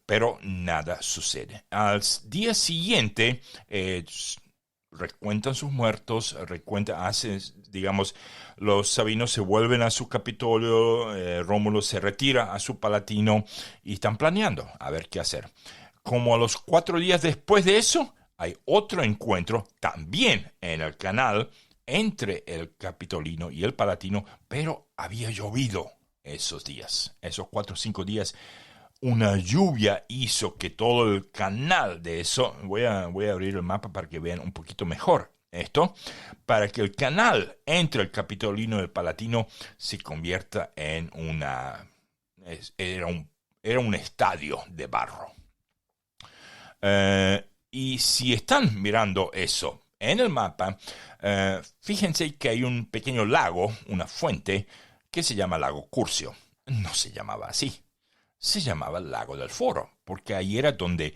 pero nada sucede. Al día siguiente recuentan sus muertos, los sabinos se vuelven a su Capitolio, Rómulo se retira a su Palatino y están planeando a ver qué hacer. Como a los 4 días después de eso, hay otro encuentro también en el canal entre el Capitolino y el Palatino, pero había llovido esos días, esos 4 o 5 días. Una lluvia hizo que todo el canal de eso, voy a abrir el mapa para que vean un poquito mejor esto, para que el canal entre el Capitolino y el Palatino se convierta en era un estadio de barro. Y si están mirando eso en el mapa, fíjense que hay un pequeño lago, una fuente, que se llama Lago Curcio. No se llamaba así. Se llamaba el Lago del Foro, porque ahí era donde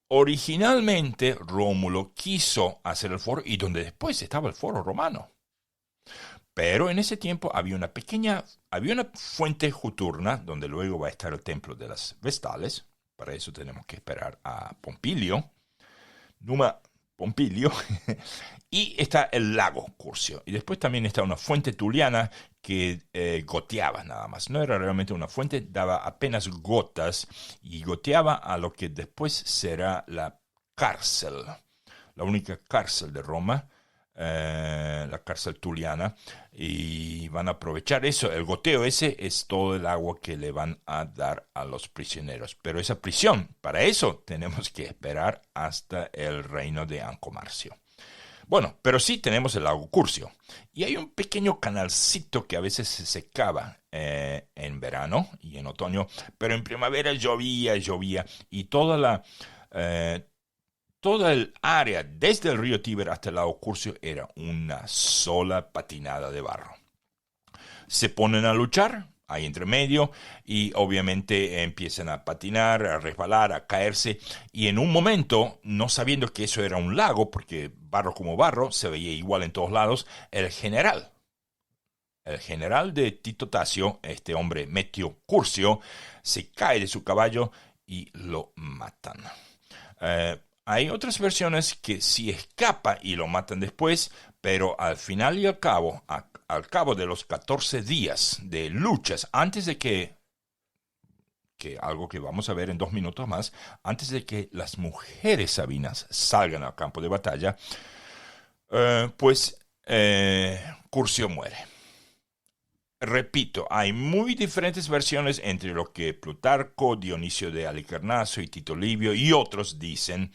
originalmente Rómulo quiso hacer el foro y donde después estaba el foro romano. Pero en ese tiempo había una fuente juturna, donde luego va a estar el templo de las Vestales. Para eso tenemos que esperar a Numa Pompilio. Y está el lago Curcio. Y después también está una fuente tuliana que goteaba nada más. No era realmente una fuente, daba apenas gotas y goteaba a lo que después será la cárcel. La única cárcel de Roma, la cárcel tuliana. Y van a aprovechar eso. El goteo ese es todo el agua que le van a dar a los prisioneros. Pero esa prisión, para eso tenemos que esperar hasta el reino de Ancomarcio. Bueno, pero sí tenemos el lago Curcio. Y hay un pequeño canalcito que a veces se secaba en verano y en otoño, pero en primavera llovía, y toda el área desde el río Tíber hasta el lago Curcio era una sola patinada de barro. Se ponen a luchar ahí entre medio y obviamente empiezan a patinar, a resbalar, a caerse, y en un momento, no sabiendo que eso era un lago, porque barro como barro se veía igual en todos lados, el general de Tito Tasio, este hombre Metio Curcio, se cae de su caballo y lo matan. Hay otras versiones que sí escapa y lo matan después, pero al final y al cabo de los 14 días de luchas, antes de que algo que vamos a ver en 2 minutos más, antes de que las mujeres sabinas salgan al campo de batalla, Curcio muere. Repito, hay muy diferentes versiones entre lo que Plutarco, Dionisio de Halicarnaso y Tito Livio y otros dicen,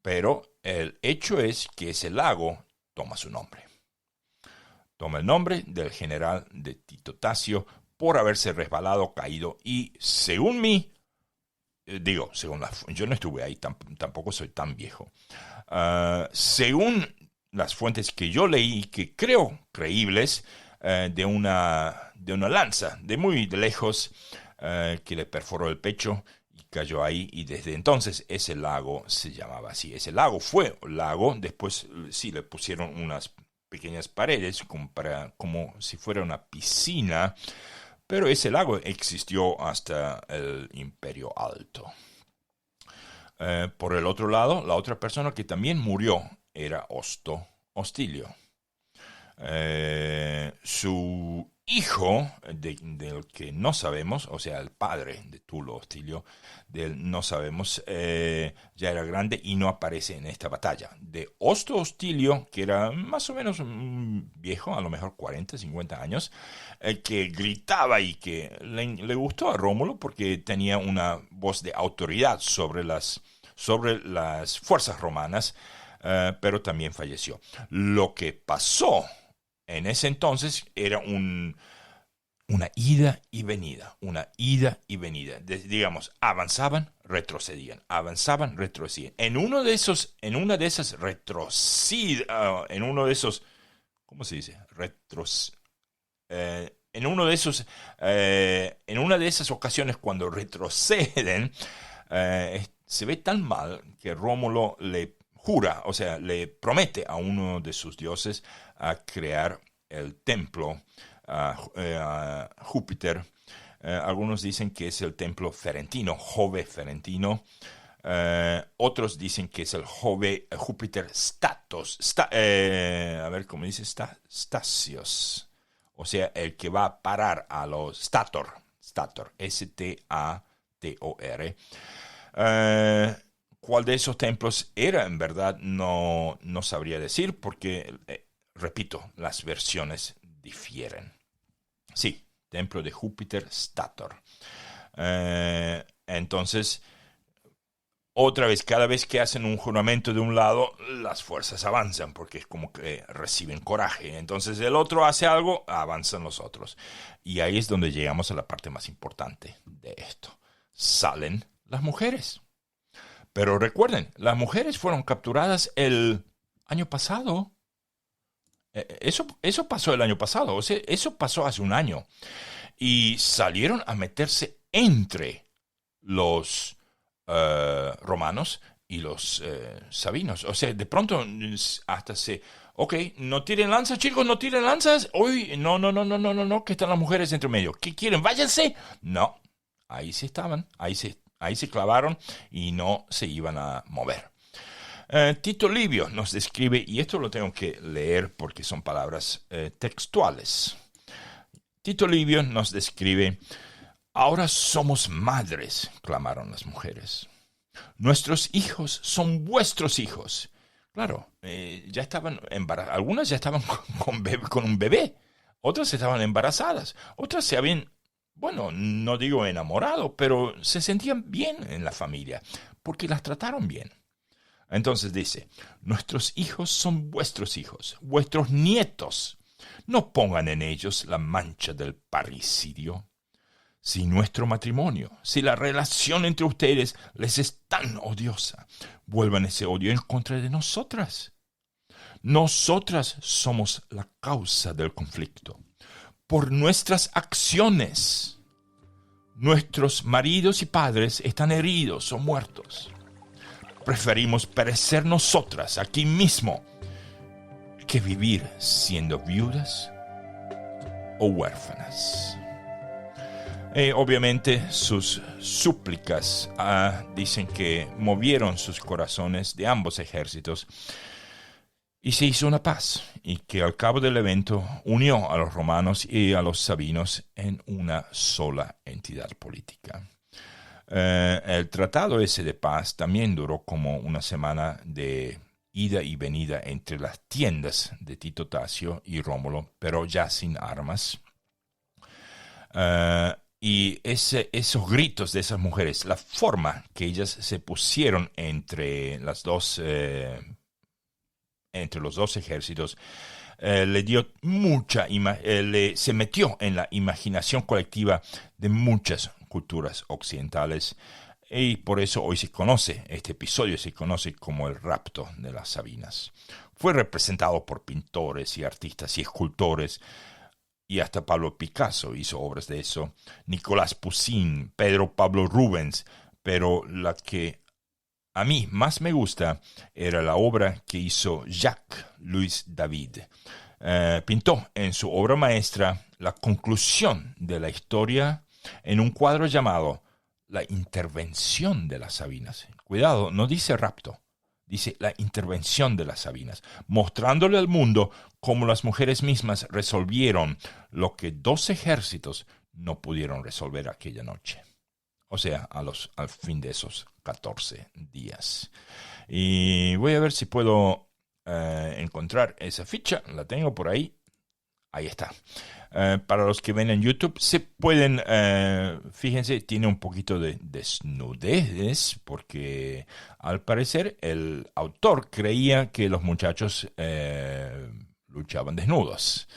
pero el hecho es que ese lago toma su nombre. Toma el nombre del general de Tito Tasio por haberse resbalado, caído, y según mí, yo no estuve ahí, tampoco soy tan viejo. Según las fuentes que yo leí, que creo creíbles, de una lanza de muy de lejos que le perforó el pecho y cayó ahí, y desde entonces ese lago se llamaba así. Ese lago fue lago, después sí le pusieron unas pequeñas paredes como si fuera una piscina, pero ese lago existió hasta el Imperio Alto. Por el otro lado, la otra persona que también murió era Osto Hostilio. Su hijo del que no sabemos, o sea, el padre de Tulo Hostilio, del no sabemos, ya era grande y no aparece en esta batalla. De Osto Hostilio, que era más o menos viejo, a lo mejor 40, 50 años, que gritaba y que le gustó a Rómulo porque tenía una voz de autoridad sobre las fuerzas romanas, pero también falleció. Lo que pasó en ese entonces era una ida y venida, digamos, avanzaban, retrocedían. En uno de esos, ¿cómo se dice? En una de esas ocasiones cuando retroceden, se ve tan mal que Rómulo le jura, o sea, le promete a uno de sus dioses a crear el templo a Júpiter. Algunos dicen que es el templo ferentino, Jove ferentino. Otros dicen que es el Júpiter Statos. A ver cómo dice, Stasios. O sea, el que va a parar a los Stator, S-T-A-T-O-R. ¿Cuál de esos templos era en verdad? No sabría decir porque, repito, las versiones difieren. Sí, templo de Júpiter Stator. Entonces, otra vez, cada vez que hacen un juramento de un lado, las fuerzas avanzan porque es como que reciben coraje. Entonces el otro hace algo, avanzan los otros. Y ahí es donde llegamos a la parte más importante de esto. Salen las mujeres. Pero recuerden, las mujeres fueron capturadas el año pasado. Eso pasó el año pasado, o sea, eso pasó hace un año. Y salieron a meterse entre los romanos y los sabinos. O sea, de pronto hasta ok, no tiren lanzas, chicos, no tiren lanzas. Uy, no, que están las mujeres entre medio. ¿Qué quieren? ¡Váyanse! No, ahí sí estaban, ahí se clavaron y no se iban a mover. Tito Livio nos describe, y esto lo tengo que leer porque son palabras textuales. Tito Livio nos describe: ahora somos madres, clamaron las mujeres. Nuestros hijos son vuestros hijos. Claro, ya estaban embarazadas. Algunas ya estaban con un bebé. Otras estaban embarazadas. Otras se habían, bueno, no digo enamorado, pero se sentían bien en la familia porque las trataron bien. Entonces dice: nuestros hijos son vuestros hijos, vuestros nietos. No pongan en ellos la mancha del parricidio. Si nuestro matrimonio, si la relación entre ustedes les es tan odiosa, vuelvan ese odio en contra de nosotras. Nosotras somos la causa del conflicto. Por nuestras acciones, nuestros maridos y padres están heridos o muertos. Preferimos perecer nosotras aquí mismo que vivir siendo viudas o huérfanas. Obviamente sus súplicas dicen que movieron sus corazones de ambos ejércitos y se hizo una paz, y que al cabo del evento unió a los romanos y a los sabinos en una sola entidad política. El tratado ese de paz también duró como una semana de ida y venida entre las tiendas de Tito Tasio y Rómulo, pero ya sin armas. Y esos gritos de esas mujeres, la forma que ellas se pusieron entre los dos ejércitos, le dio se metió en la imaginación colectiva de muchas culturas occidentales, y por eso hoy este episodio se conoce como el rapto de las Sabinas. Fue representado por pintores y artistas y escultores, y hasta Pablo Picasso hizo obras de eso, Nicolás Poussin, Pedro Pablo Rubens, pero la que a mí más me gusta era la obra que hizo Jacques-Louis David. Pintó en su obra maestra la conclusión de la historia en un cuadro llamado La intervención de las Sabinas. Cuidado, no dice rapto, dice la intervención de las Sabinas, mostrándole al mundo cómo las mujeres mismas resolvieron lo que 2 ejércitos no pudieron resolver aquella noche. O sea, al fin de esos 14 días. Y voy a ver si puedo encontrar esa ficha. La tengo por ahí. Ahí está. Para los que ven en YouTube, se pueden, fíjense, tiene un poquito de desnudez, porque al parecer el autor creía que los muchachos luchaban desnudos.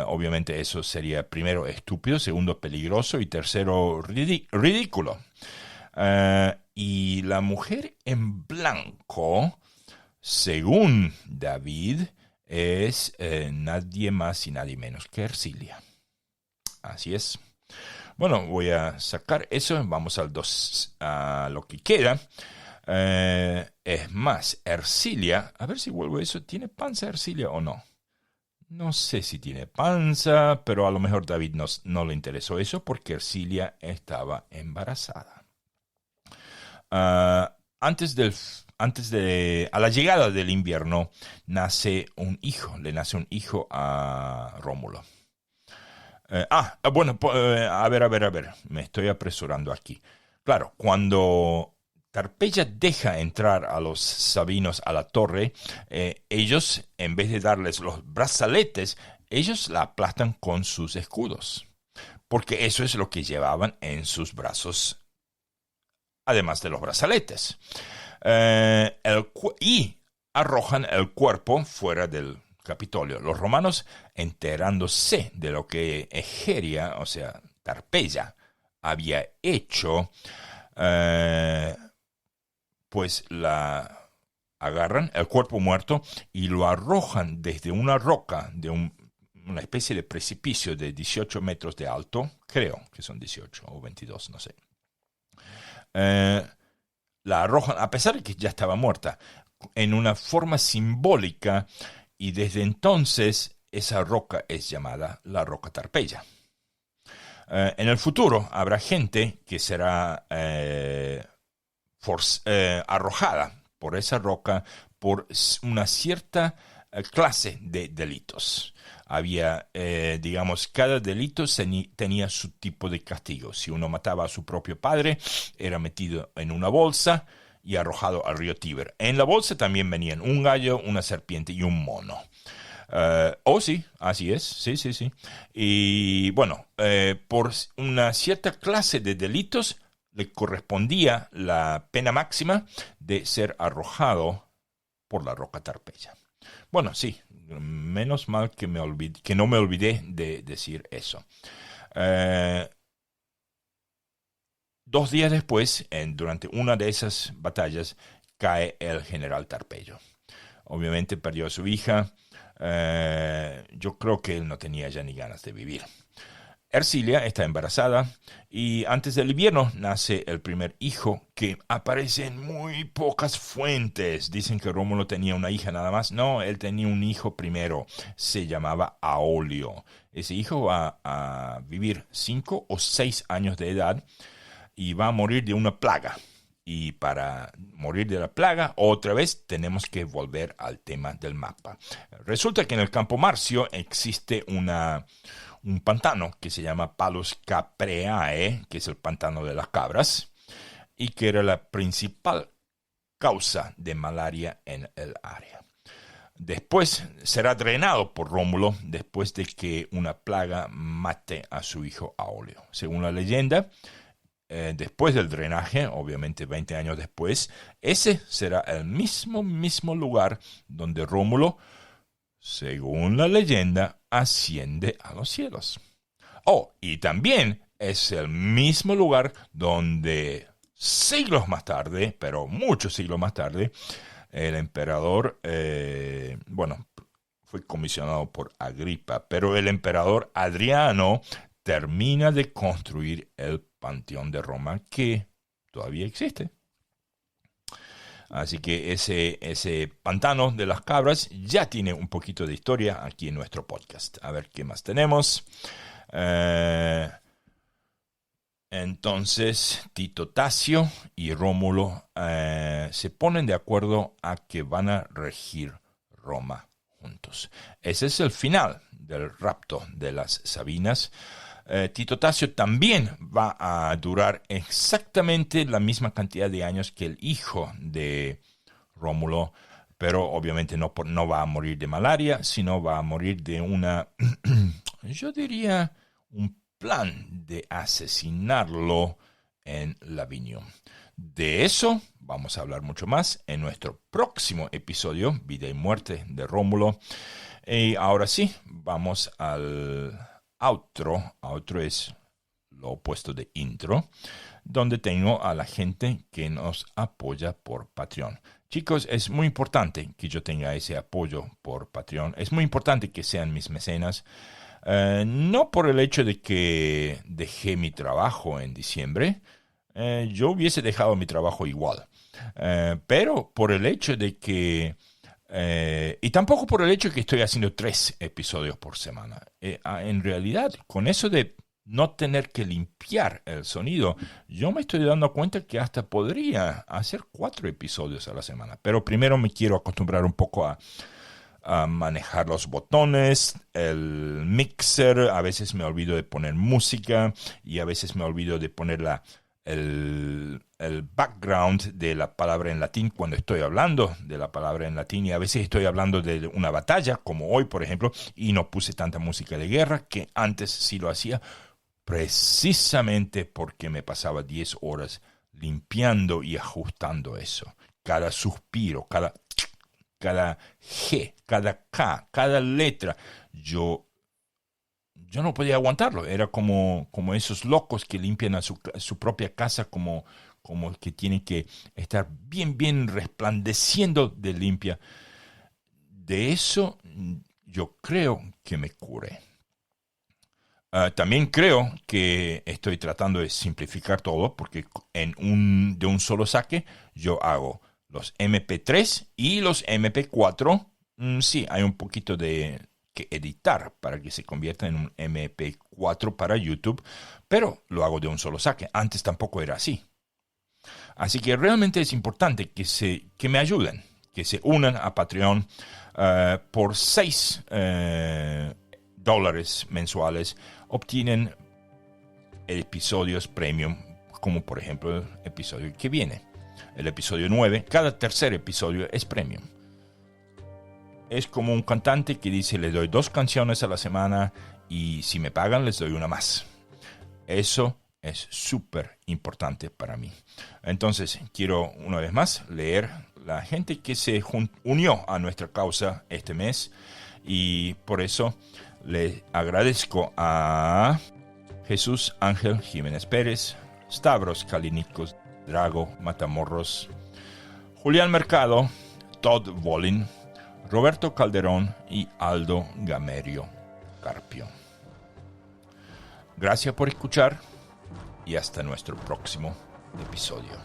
Obviamente eso sería, primero, estúpido, segundo, peligroso y tercero, ridículo. Y la mujer en blanco, según David, es nadie más y nadie menos que Ercilia. Así es. Bueno, voy a sacar eso. Vamos a lo que queda. Es más, Ercilia, a ver si vuelvo a eso. ¿Tiene panza Ercilia o no? No sé si tiene panza, pero a lo mejor David no le interesó eso porque Ercilia estaba embarazada. A la llegada del invierno, le nace un hijo a Rómulo. Bueno, a ver, me estoy apresurando aquí. Claro, cuando Tarpeya deja entrar a los sabinos a la torre, ellos, en vez de darles los brazaletes, ellos la aplastan con sus escudos, porque eso es lo que llevaban en sus brazos, además de los brazaletes. Y arrojan el cuerpo fuera del Capitolio. Los romanos, enterándose de lo que Egeria, o sea, Tarpeya, había hecho, pues la agarran, el cuerpo muerto, y lo arrojan desde una roca, de una especie de precipicio de 18 metros de alto, creo que son 18 o 22, no sé. La arrojan, a pesar de que ya estaba muerta, en una forma simbólica, y desde entonces esa roca es llamada la roca Tarpeya. En el futuro habrá gente que será arrojada por esa roca por una cierta clase de delitos. Había, cada delito tenía su tipo de castigo. Si uno mataba a su propio padre, era metido en una bolsa y arrojado al río Tíber. En la bolsa también venían un gallo, una serpiente y un mono. Sí, así es, sí. Y bueno, por una cierta clase de delitos le correspondía la pena máxima de ser arrojado por la roca Tarpeya. Bueno, sí, menos mal que no me olvidé de decir eso. 2 días después, durante una de esas batallas, cae el general Tarpeyo. Obviamente perdió a su hija. Yo creo que él no tenía ya ni ganas de vivir. Ercilia está embarazada y antes del invierno nace el primer hijo, que aparece en muy pocas fuentes. Dicen que Rómulo tenía una hija nada más. No, él tenía un hijo primero. Se llamaba Aolio. Ese hijo va a vivir 5 o 6 años de edad y va a morir de una plaga. Y para morir de la plaga, otra vez tenemos que volver al tema del mapa. Resulta que en el Campo Marcio existe un pantano que se llama Palus Capreae, que es el pantano de las cabras, y que era la principal causa de malaria en el área. Después será drenado por Rómulo después de que una plaga mate a su hijo Aolio. Según la leyenda, después del drenaje, obviamente 20 años después, ese será el mismo lugar donde Rómulo, según la leyenda, asciende a los cielos. Y también es el mismo lugar donde siglos más tarde, pero muchos siglos más tarde, el emperador, fue comisionado por Agripa, pero el emperador Adriano termina de construir el Panteón de Roma, que todavía existe. Así que ese pantano de las cabras ya tiene un poquito de historia aquí en nuestro podcast. A ver qué más tenemos. Entonces Tito Tasio y Rómulo se ponen de acuerdo a que van a regir Roma juntos. Ese es el final del rapto de las Sabinas. Tito Tasio también va a durar exactamente la misma cantidad de años que el hijo de Rómulo, pero obviamente no va a morir de malaria, sino va a morir de yo diría, un plan de asesinarlo en Lavinium. De eso vamos a hablar mucho más en nuestro próximo episodio, Vida y Muerte de Rómulo. Y ahora sí, vamos al outro. Outro es lo opuesto de intro, donde tengo a la gente que nos apoya por Patreon. Chicos, es muy importante que yo tenga ese apoyo por Patreon. Es muy importante que sean mis mecenas. No por el hecho de que dejé mi trabajo en diciembre. Yo hubiese dejado mi trabajo igual. Pero por el hecho de que... y tampoco por el hecho de que estoy haciendo 3 episodios por semana. En realidad, con eso de no tener que limpiar el sonido, yo me estoy dando cuenta que hasta podría hacer 4 episodios a la semana. Pero primero me quiero acostumbrar un poco a manejar los botones, el mixer. A veces me olvido de poner música y a veces me olvido de poner el background de la palabra en latín cuando estoy hablando de la palabra en latín, y a veces estoy hablando de una batalla, como hoy, por ejemplo, y no puse tanta música de guerra, que antes sí lo hacía, precisamente porque me pasaba 10 horas limpiando y ajustando eso. Cada suspiro, cada G, cada K, cada letra, yo no podía aguantarlo. Era como esos locos que limpian a su propia casa, como que tienen que estar bien resplandeciendo de limpia. De eso yo creo que me curé. También creo que estoy tratando de simplificar todo, porque de un solo saque yo hago los MP3 y los MP4. Sí, hay un poquito de que editar para que se convierta en un MP4 para YouTube, pero lo hago de un solo saque. Antes tampoco era así. Así que realmente es importante que me ayuden, que se unan a Patreon. Por $6 mensuales obtienen episodios premium, como por ejemplo el episodio que viene. El episodio 9, cada tercer episodio es premium. Es como un cantante que dice: les doy 2 canciones a la semana y si me pagan les doy una más. Eso es súper importante para mí. Entonces quiero una vez más leer la gente que se unió a nuestra causa este mes, y por eso le agradezco a Jesús Ángel Jiménez Pérez, Stavros Kalinikos, Drago Matamorros, Julián Mercado, Todd Volin, Roberto Calderón y Aldo Gamerio Carpio. Gracias por escuchar y hasta nuestro próximo episodio.